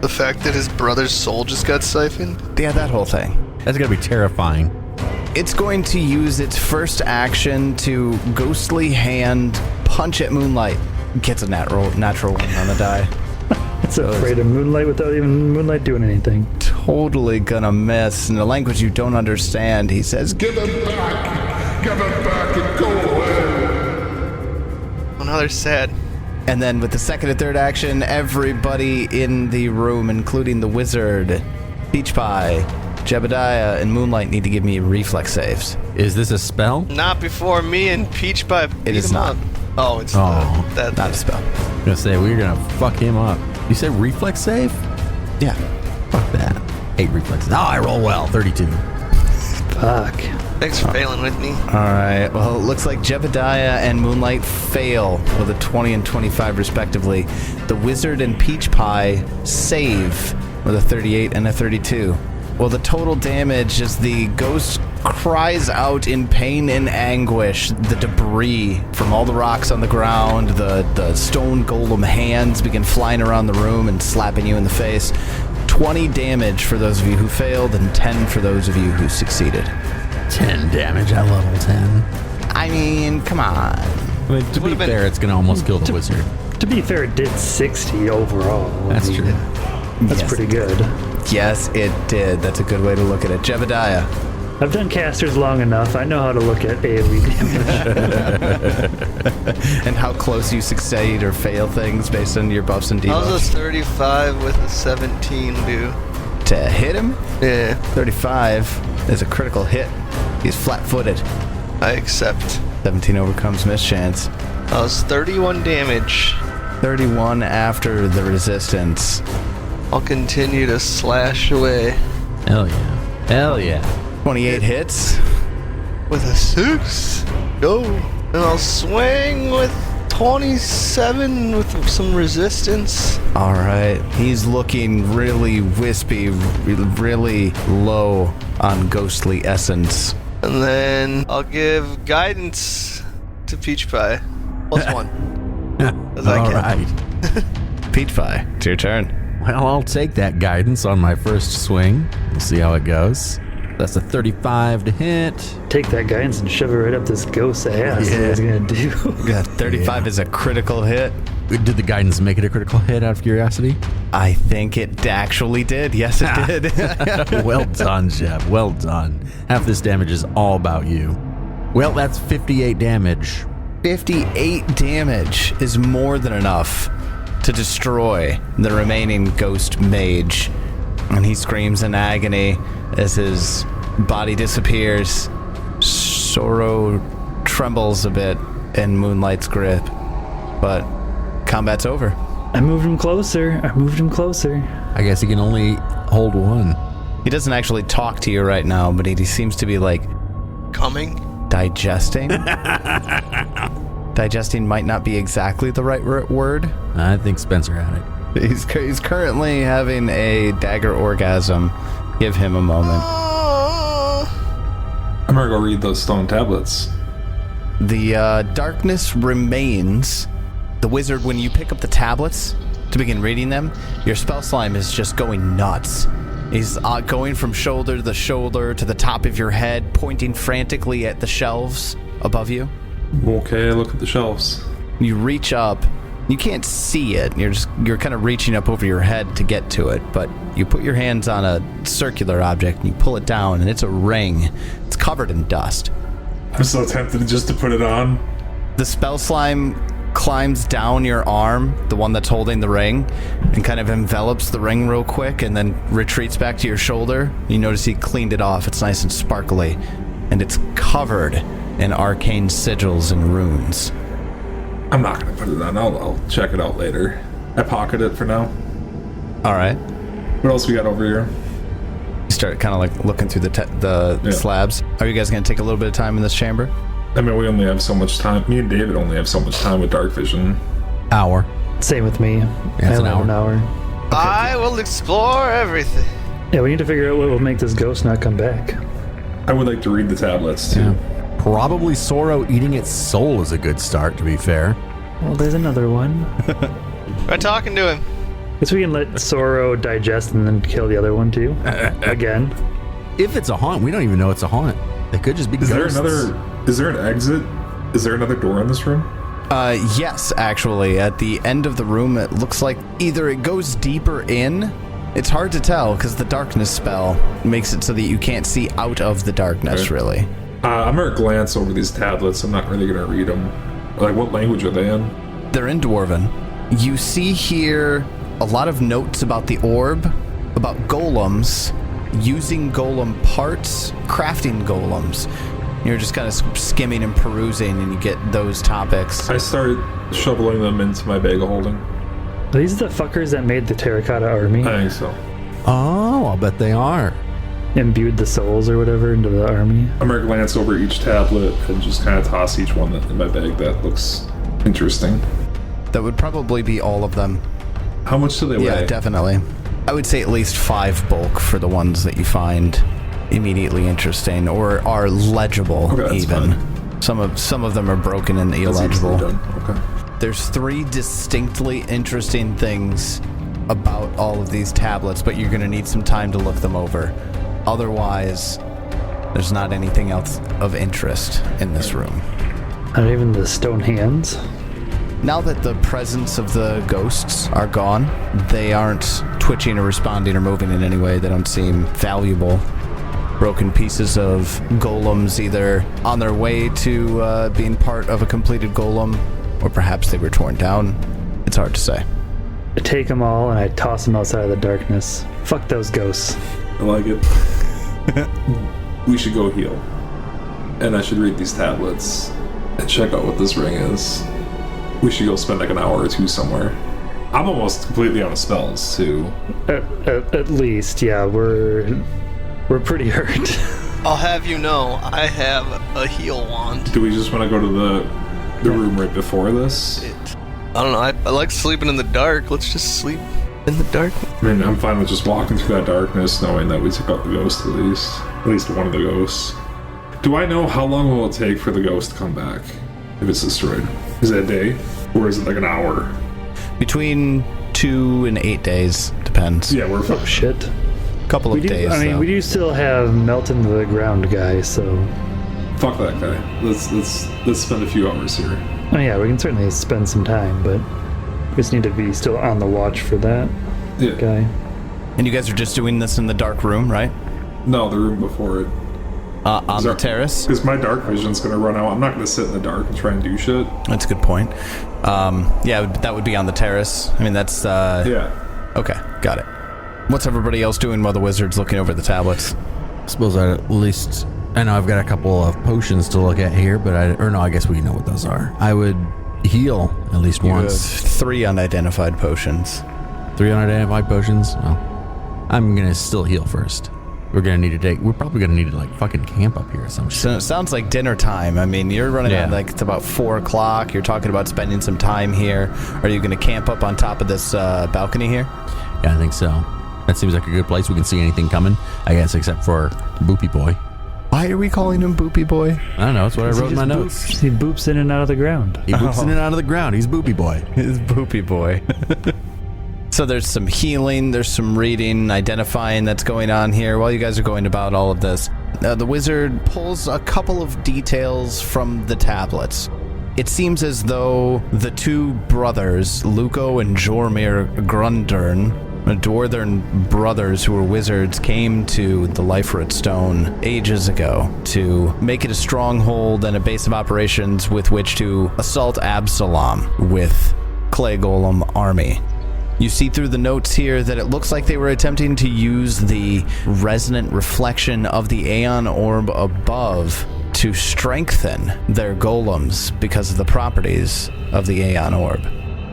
The fact that his brother's soul just got siphoned? Yeah, that whole thing. That's gonna be terrifying. It's going to use its first action to ghostly hand punch at Moonlight. Gets a natural one on the die. It's afraid of Moonlight without even Moonlight doing anything. Totally gonna miss. In a language you don't understand, he says, Give it back! Give it back and go away! Oh, now they're sad. And then with the second and third action, everybody in the room, including the wizard, Peach Pie, Jebediah, and Moonlight need to give me reflex saves. Is this a spell? Not before me and Peach Pie beat is him not. up. Oh, it's Not a spell. I'm gonna say we're gonna fuck him up. You said reflex save? Yeah. Fuck that. 8 reflexes. Oh, I roll well. 32. Fuck. Thanks for failing with me. Alright, well, it looks like Jebediah and Moonlight fail with a 20 and 25 respectively. The wizard and Peach Pie save with a 38 and a 32. Well, the total damage as the ghost cries out in pain and anguish. The debris from all the rocks on the ground, the stone golem hands begin flying around the room and slapping you in the face. 20 damage for those of you who failed and 10 for those of you who succeeded. 10 damage at level 10. I mean, come on. I mean, to be Would've been- fair, it's gonna almost kill the wizard. To be fair, it did 60 overall. That's true. That's Yes. pretty good. Yes, it did. That's a good way to look at it. Jebediah. I've done casters long enough. I know how to look at AoE damage. And how close you succeed or fail things based on your buffs and How's debuffs. a 35 with a 17 do? To hit him, Yeah, 35 is a critical hit. He's flat-footed. I accept. 17 overcomes mischance. That was 31 damage. 31 after the resistance. I'll continue to slash away Hell yeah. Hell yeah. 28 hits. with a 6. Go. And I'll swing with 27 with some resistance. All right. He's looking really wispy, really low on ghostly essence. And then I'll give guidance to Peach Pie. +1. As I All can. right. Peach Pie, it's your turn. Well, I'll take that guidance on my first swing. We'll see how it goes. That's a 35 to hit. Take that guidance and shove it right up this ghost's ass. Yeah. What it's gonna do? Yeah, 35 is a critical hit. Did the guidance make it a critical hit out of curiosity? I think it actually did. Yes, it did. Well done, Jeff. Well done. Half this damage is all about you. Well, that's 58 damage. 58 damage is more than enough to destroy the remaining ghost mage. And he screams in agony as his body disappears. Sorrow trembles a bit in Moonlight's grip. But combat's over. I moved him closer. I guess he can only hold one. He doesn't actually talk to you right now, but he seems to be like Coming? digesting. Digesting might not be exactly the right word. I think Spencer had it. He's currently having a dagger orgasm. Give him a moment. I'm gonna go read those stone tablets. The darkness remains. The wizard, when you pick up the tablets to begin reading them, your spell slime is just going nuts. He's going from shoulder to shoulder to the top of your head, pointing frantically at the shelves above you. Okay, look at the shelves. You reach up. You can't see it. You're kind of reaching up over your head to get to it, but you put your hands on a circular object and you pull it down, and it's a ring. It's covered in dust. I'm so tempted just to put it on. The spell slime climbs down your arm, the one that's holding the ring, and kind of envelops the ring real quick and then retreats back to your shoulder. You notice he cleaned it off. It's nice and sparkly, and it's covered in arcane sigils and runes. I'm not gonna put it on. I'll check it out later. I pocket it for now. All right. What else we got over here? You start kind of like looking through the slabs. Are you guys going to take a little bit of time in this chamber? I mean, we only have so much time. Me and David only have so much time with dark vision. Hour. Same with me. it's I an only have hour. an hour. I will explore everything. Yeah, we need to figure out what will make this ghost not come back. I would like to read the tablets too. Yeah. Probably Sorrow eating its soul is a good start, to be fair. Well, there's another one. Try talking to him. Guess we can let Sorrow digest and then kill the other one too. Again. If it's a haunt, we don't even know it's a haunt. It could just be Is ghosts. there an exit? Is there another door in this room? Yes, actually. At the end of the room, it looks like either it goes deeper in. It's hard to tell because the darkness spell makes it so that you can't see out of the darkness, really. I'm gonna glance over these tablets. I'm not really gonna read them. Like, what language are they in? They're in Dwarven. You see here a lot of notes about the orb, about golems, using golem parts, crafting golems. You're just kind of skimming and perusing, and you get those topics. I start shoveling them into my bag of holding. Are these the fuckers that made the terracotta army? I think so. Oh, I'll bet they are. Imbued the souls or whatever into the army? I'm gonna glance over each tablet and just kind of toss each one in my bag that looks interesting. That would probably be all of them. How much do they weigh? Yeah, definitely. I would say at least 5 bulk for the ones that you find immediately interesting or are legible. Okay, that's even. fine. Some of them are broken and That's illegible. easily done. Okay. There's 3 distinctly interesting things about all of these tablets, but you're going to need some time to look them over. Otherwise, there's not anything else of interest in this room. Not even the stone hands? Now that the presence of the ghosts are gone, they aren't twitching or responding or moving in any way. They don't seem valuable. Broken pieces of golems either on their way to being part of a completed golem, or perhaps they were torn down. It's hard to say. I take them all and I toss them outside of the darkness. Fuck those ghosts. I like it. We should go heal. And I should read these tablets and check out what this ring is. We should go spend like an hour or two somewhere. I'm almost completely out of spells too. At least, yeah, we're pretty hurt. I'll have you know, I have a heal wand. Do we just want to go to the room right before this? I don't know, I like sleeping in the dark. Let's just sleep in the dark. I mean, I'm fine with just walking through that darkness knowing that we took out the ghost at least. At least one of the ghosts. Do I know how long will it take for the ghost to come back if it's destroyed? Is it a day? Or is it like an hour? Between 2 and 8 days, depends. Yeah, we're fine. Oh shit. Couple of days. I mean, though. we do still have melt into the ground guy, so. Fuck that guy. Let's spend a few hours here. Oh yeah, we can certainly spend some time, but we just need to be still on the watch for that Yeah. guy. And you guys are just doing this in the dark room, right? No, the room before it. On the terrace? Because my dark vision's gonna run out. I'm not gonna sit in the dark and try and do shit. That's a good point. Yeah, that would be on the terrace. I mean, that's... Yeah. Okay, got it. What's everybody else doing while the wizard's looking over the tablets? I suppose I'd at least... I know I've got a couple of potions to look at here, but I guess we know what those are. I would heal at least You once. have 3 unidentified potions. 3 unidentified potions? Well, I'm going to still heal first. We're probably gonna need to like fucking camp up here or some shit. So it sounds like dinner time. I mean, you're running at like it's about 4 o'clock. You're talking about spending some time here. Are you going to camp up on top of this balcony here? Yeah, I think so. That seems like a good place. We can see anything coming, I guess, except for Boopy Boy. Why are we calling him Boopy Boy? I don't know. That's what I wrote in my notes. He boops in and out of the ground. He boops in and out of the ground. He's Boopy Boy. He's Boopy Boy. So there's some healing, there's some reading, identifying that's going on here while you guys are going about all of this. The wizard pulls a couple of details from the tablets. It seems as though the two brothers, Luco and Jormir Grundern, Dwarthern brothers who were wizards, came to the Liferoot Stone ages ago to make it a stronghold and a base of operations with which to assault Absalom with Clay Golem army. You see through the notes here that it looks like they were attempting to use the resonant reflection of the Aeon Orb above to strengthen their golems because of the properties of the Aeon Orb.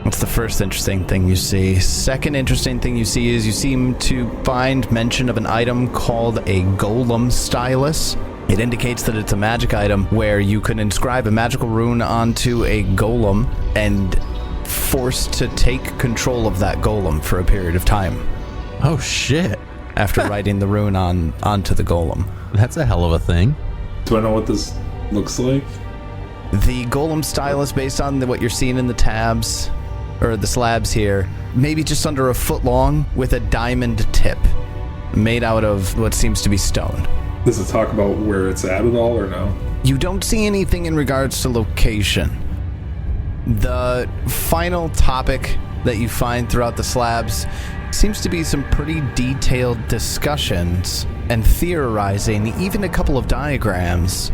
That's the first interesting thing you see. Second interesting thing you see is you seem to find mention of an item called a Golem Stylus. It indicates that it's a magic item where you can inscribe a magical rune onto a golem and forced to take control of that golem for a period of time. Oh, shit. After writing the rune onto the golem. That's a hell of a thing. Do I know what this looks like? The golem stylus, based on what you're seeing in the tabs, or the slabs here, maybe just under a foot long with a diamond tip, made out of what seems to be stone. Does it talk about where it's at all or no? You don't see anything in regards to location. The final topic that you find throughout the slabs seems to be some pretty detailed discussions and theorizing, even a couple of diagrams,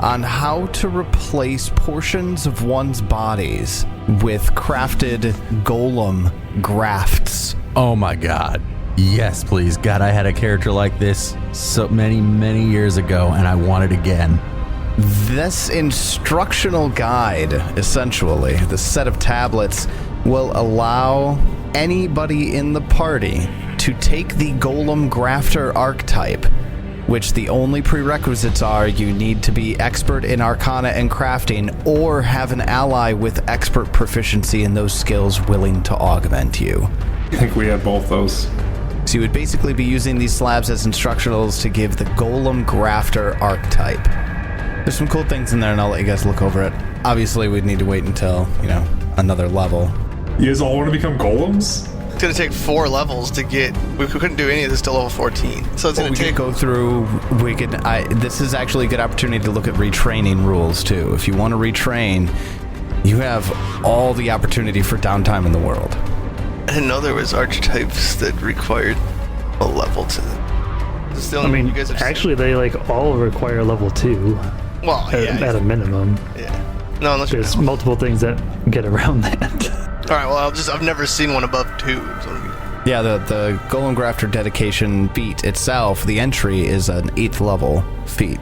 on how to replace portions of one's bodies with crafted golem grafts. Oh my god. Yes, please. God, I had a character like this so many years ago, and I want it again. This instructional guide, essentially, the set of tablets, will allow anybody in the party to take the Golem Grafter archetype, which the only prerequisites are you need to be expert in Arcana and crafting, or have an ally with expert proficiency in those skills willing to augment you. I think we have both those. So you would basically be using these slabs as instructionals to give the Golem Grafter archetype. There's some cool things in there, and I'll let you guys look over it. Obviously, we'd need to wait until, another level. You guys all want to become golems? It's going to take 4 levels to get... We couldn't do any of this till level 14. So it's going to take... go through... This is actually a good opportunity to look at retraining rules, too. If you want to retrain, you have all the opportunity for downtime in the world. I didn't know there was archetypes that required a level to them. This is the only one you guys have actually, they all require level 2. Well, at a minimum. Yeah. No, unless there's multiple things that get around that. All right. Well, I've never seen one above 2. So. Yeah, the Golem Grafter dedication feat itself, the entry is an 8th level feat.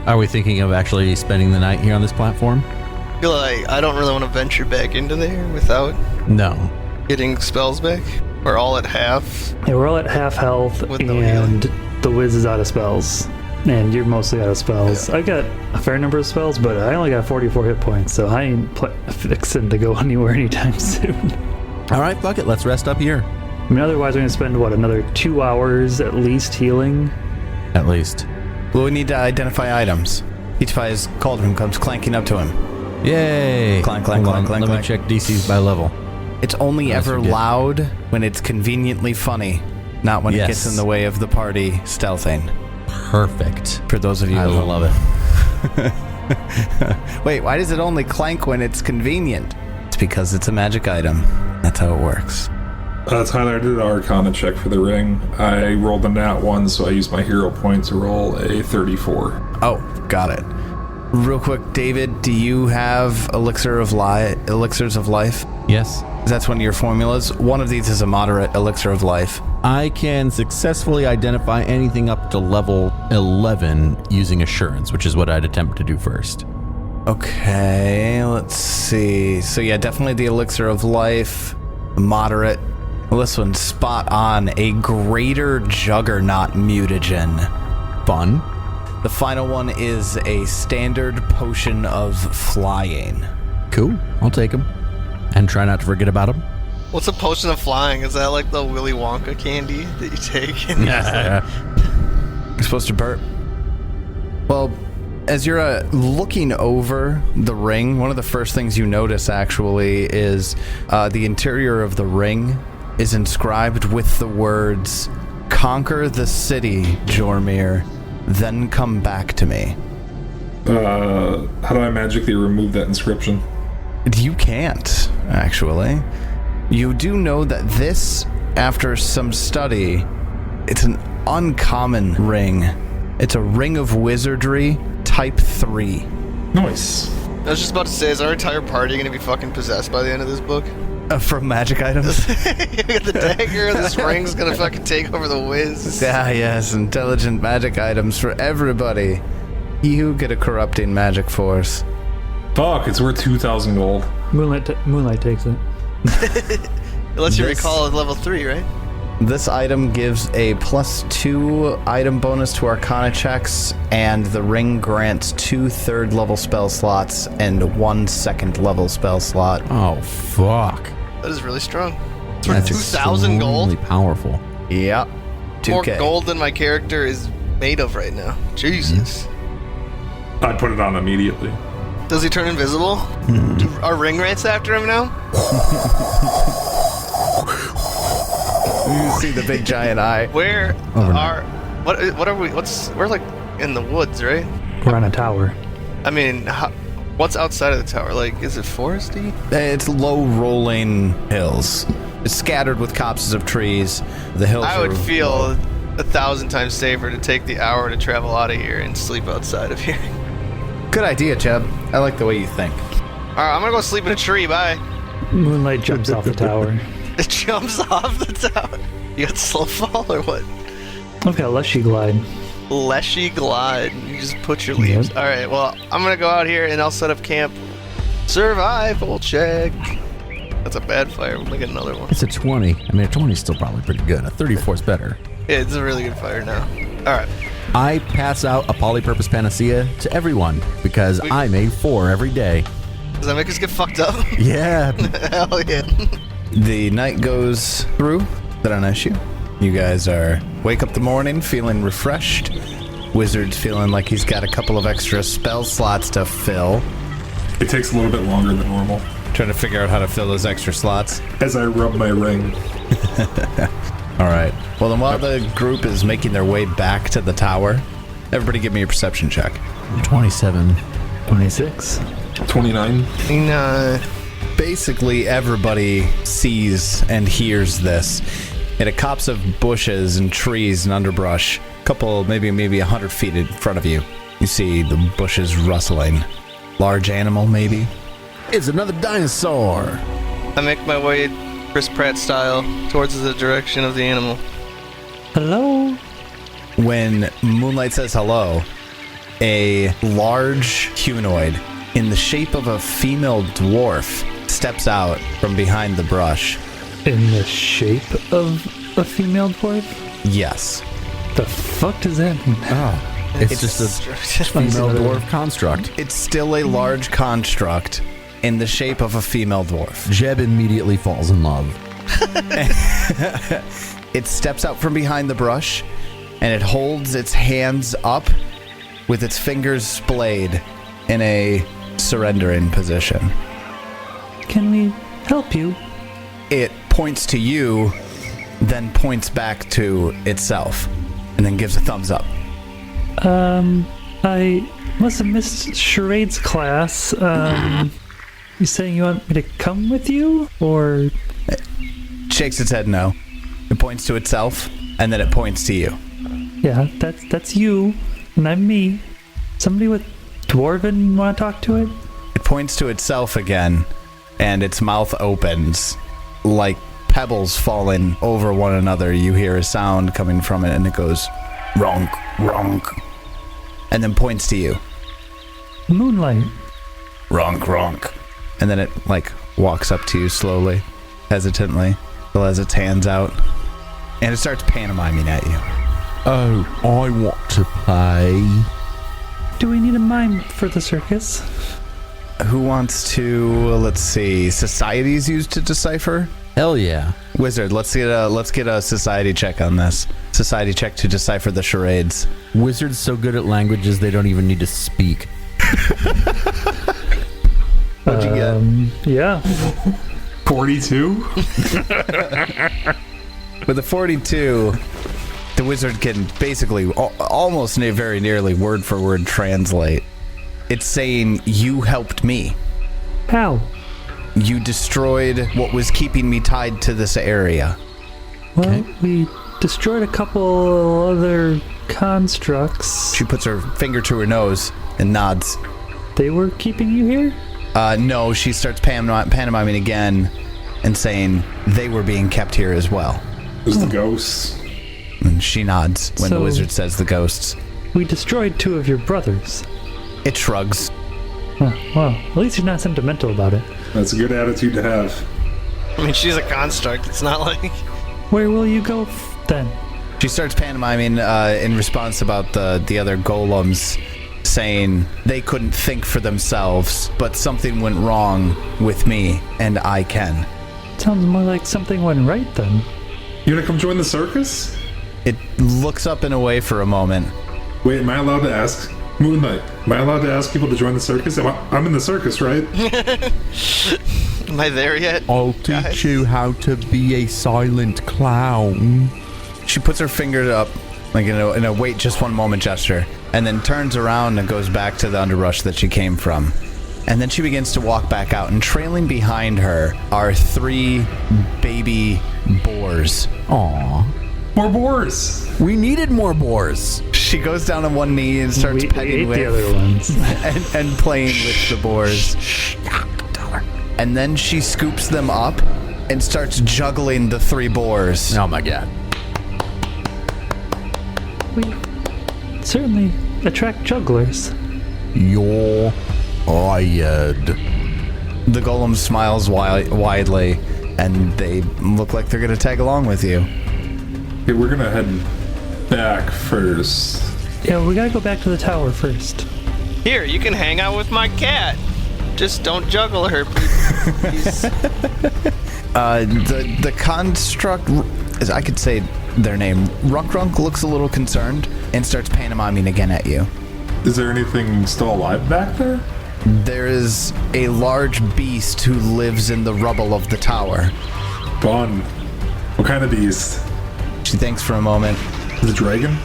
Are we thinking of actually spending the night here on this platform? I feel like I don't really want to venture back into there without getting spells back. We're all at half. Yeah, we're all at half health, and the Wiz is out of spells. And you're mostly out of spells. Yeah. I got a fair number of spells, but I only got 44 hit points, so I ain't fixing to go anywhere anytime soon. All right, fuck it. Let's rest up here. I mean, otherwise we're going to spend, another 2 hours at least healing? At least. Well, we need to identify items. Each cauldron comes clanking up to him. Yay! Clank, clank, clank, clank, Let me check DCs by level. It's only ever loud when it's conveniently funny, not when it gets in the way of the party stealthing. Perfect. For those of you who love it. Wait, why does it only clank when it's convenient? It's because it's a magic item. That's how it works. Tyler, I did an Arcana check for the ring. I rolled a nat 1, so I used my hero point to roll a 34. Oh, got it. Real quick, David, do you have elixirs of life? Yes. That's one of your formulas. One of these is a moderate elixir of life. I can successfully identify anything up to level 11 using assurance, which is what I'd attempt to do first. Okay, let's see. So yeah, definitely the elixir of life, moderate. Well, this one's spot on. A greater juggernaut mutagen. Fun. The final one is a standard potion of flying. Cool. I'll take them. And try not to forget about them. What's a potion of flying? Is that like the Willy Wonka candy that you take? You're supposed to burp. Well, as you're looking over the ring, one of the first things you notice actually is the interior of the ring is inscribed with the words, "Conquer the city, Jormir, then come back to me." How do I magically remove that inscription? You can't, actually. You do know that this, after some study, it's an uncommon ring. It's a ring of wizardry, type 3. Nice. I was just about to say, is our entire party going to be fucking possessed by the end of this book? From magic items? You got the dagger, this ring's going to fucking take over the whiz. Yes, intelligent magic items for everybody. You get a corrupting magic force. Fuck, it's worth 2,000 gold. Moonlight takes it. Unless you recall at level 3, right? This item gives a +2 item bonus to Arcana checks, and the ring grants 2 third-level spell slots and 1 second-level spell slot. Oh, fuck. That is really strong. It's worth 2,000 gold? Extremely powerful. Yep. 2K. More gold than my character is made of right now. Jesus. I'd put it on immediately. Does he turn invisible? Are ring rats after him now? You see the big giant eye. Where are... What are we... We're like in the woods, right? We're on a tower. I mean, what's outside of the tower? Like, is it foresty? It's low rolling hills. It's scattered with copses of trees. The hills I would are feel low. 1,000 times safer to take the hour to travel out of here and sleep outside of here. Good idea, Jeb. I like the way you think. Alright, I'm gonna go sleep in a tree, bye. Moonlight jumps off the tower. It jumps off the tower. You got slow fall or what? I've got Leshy Glide. Leshy glide. You just put your leaves. Yep. Alright, well, I'm gonna go out here and I'll set up camp. Survival check. That's a bad fire. We'll make another one. It's a 20. I mean, a 20 is still probably pretty good. A 34 is better. Yeah, it's a really good fire now. Alright. I pass out a polypurpose panacea to everyone because I made 4 every day. Does that make us get fucked up? Yeah. Hell yeah. The night goes through without an issue. You guys wake up the morning feeling refreshed. Wizard's feeling like he's got a couple of extra spell slots to fill. It takes a little bit longer than normal. Trying to figure out how to fill those extra slots. As I rub my ring. All right. Well, then while the group is making their way back to the tower, everybody give me a perception check. 27. 26. 29. Basically, everybody sees and hears this. In a copse of bushes and trees and underbrush, a couple, maybe 100 feet in front of you, you see the bushes rustling. Large animal, maybe? It's another dinosaur. I make my way Chris Pratt style towards the direction of the animal. Hello? When Moonlight says hello, a large humanoid in the shape of a female dwarf steps out from behind the brush. In the shape of a female dwarf? Yes. The fuck does that mean? Oh, it's just a female dwarf construct. It's still a large construct in the shape of a female dwarf. Jeb immediately falls in love. It steps out from behind the brush, and it holds its hands up with its fingers splayed in a surrendering position. Can we help you? It points to you, then points back to itself, and then gives a thumbs up. I must have missed Charade's class. You saying you want me to come with you? Or... It shakes its head no. It points to itself, and then it points to you. Yeah, that's you, and I'm me. Somebody with Dwarven want to talk to it? It points to itself again, and its mouth opens. Like pebbles falling over one another, you hear a sound coming from it, and it goes, ronk, ronk, and then points to you. Moonlight. Ronk, ronk. And then it, walks up to you slowly, hesitantly. Still has its hands out. And it starts pantomiming at you. Oh, I want to play. Do we need a mime for the circus? Who wants to, let's see, society's used to decipher? Hell yeah. Wizard, let's get a society check on this. Society check to decipher the charades. Wizards so good at languages they don't even need to speak. What'd you get? Yeah. 42? With a 42, the wizard can basically almost very nearly word for word translate. It's saying, you helped me. How? You destroyed what was keeping me tied to this area. Well, we destroyed a couple other constructs. She puts her finger to her nose and nods. They were keeping you here? No, she starts pantomiming again and saying they were being kept here as well. There's the ghosts. And she nods when the wizard says the ghosts. We destroyed 2 of your brothers. It shrugs. Well, at least you're not sentimental about it. That's a good attitude to have. I mean, she's a construct. It's not like... Where will you go then? She starts pantomiming in response about the other golems, saying they couldn't think for themselves, but something went wrong with me, and I can. Sounds more like something went right then. You gonna come join the circus? It looks up and away for a moment. Wait, am I allowed to ask? Moonlight, am I allowed to ask people to join the circus? I'm in the circus, right? Am I there yet? I'll teach you how to be a silent clown. She puts her finger up, like in a wait just one moment gesture, and then turns around and goes back to the underbrush that she came from. And then she begins to walk back out, and trailing behind her are 3 baby boars. Aw. More boars. We needed more boars. She goes down on one knee and starts We petting ate with the other ones. and playing with the boars. And then she scoops them up and starts juggling the 3 boars. Oh my god. We certainly attract jugglers. You're hired. The golem smiles widely, and they look like they're going to tag along with you. Okay, we're gonna head back first. Yeah, we gotta go back to the tower first. Here, you can hang out with my cat. Just don't juggle her, please. The construct, as I could say their name, Runk looks a little concerned and starts pantomiming again at you. Is there anything still alive back there? There is a large beast who lives in the rubble of the tower. Fun. What kind of beast? She thinks for a moment. Is it a dragon?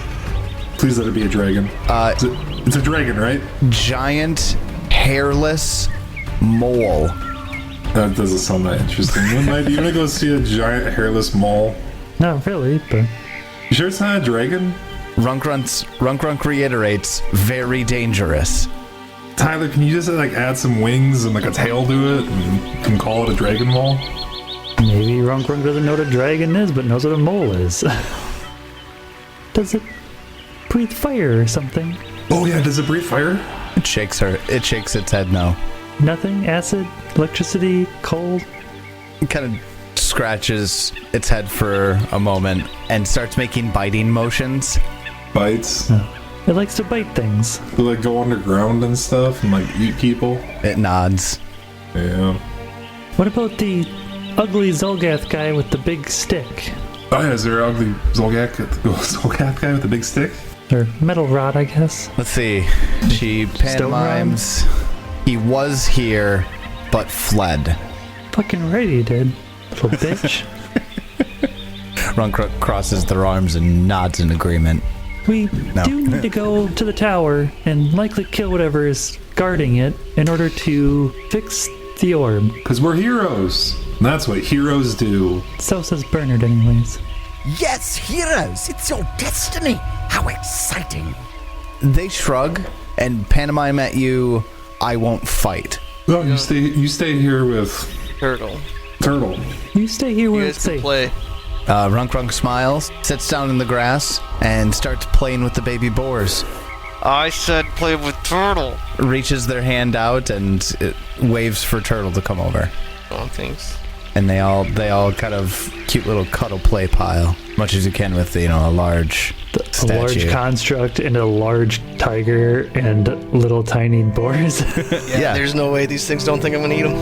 Please let it be a dragon. It's a dragon, right? Giant, hairless mole. That doesn't sound that interesting. Moonlight, do you want to go see a giant hairless mole? Not really, but You sure it's not a dragon? Runk reiterates, very dangerous. Tyler, can you just like add some wings and like a tail to it and you can call it a dragon mole? maybe Runk doesn't know what a dragon is, but knows what a mole is. Does it breathe fire or something? Oh yeah, does it breathe fire? It shakes its head no. Nothing? Acid? Electricity? Cold? It kind of scratches its head for a moment and starts making biting motions. Bites? It likes to bite things. They like go underground and stuff and like eat people? It nods. Yeah. What about the ugly Xulgath guy with the big stick? Oh yeah, is there an ugly Xulgath guy with the big stick? Or metal rod, I guess. Let's see. She pantomimes. He was here, but fled. Fucking right he did, little bitch. Runk crosses their arms and nods in agreement. We do need to go to the tower and likely kill whatever is guarding it in order to fix the orb. Because we're heroes. That's what heroes do. So says Bernard anyways. Yes, heroes, it's your destiny. How exciting. They shrug and pantomime at you, I won't fight. Oh, you stay here with Turtle. You stay here You where guys it's can safe. play. Runk smiles, sits down in the grass, and starts playing with the baby boars. I said play with Turtle. Reaches their hand out and it waves for Turtle to come over. Oh, thanks. and they all kind of cute little cuddle play pile, much as you can with a large statue. A large construct and a large tiger and little tiny boars. Yeah. There's no way these things don't think I'm gonna eat them.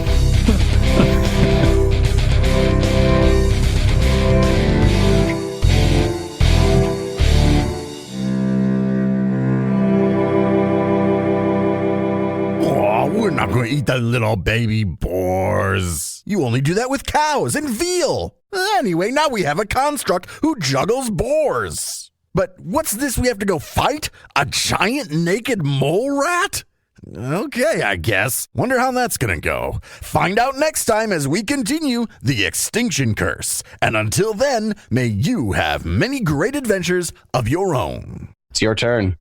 We're not going to eat the little baby boars. You only do that with cows and veal. Anyway, now we have a construct who juggles boars. But what's this we have to go fight? A giant naked mole rat? Okay, I guess. Wonder how that's gonna go. Find out next time as we continue the Extinction Curse. And until then, may you have many great adventures of your own. It's your turn.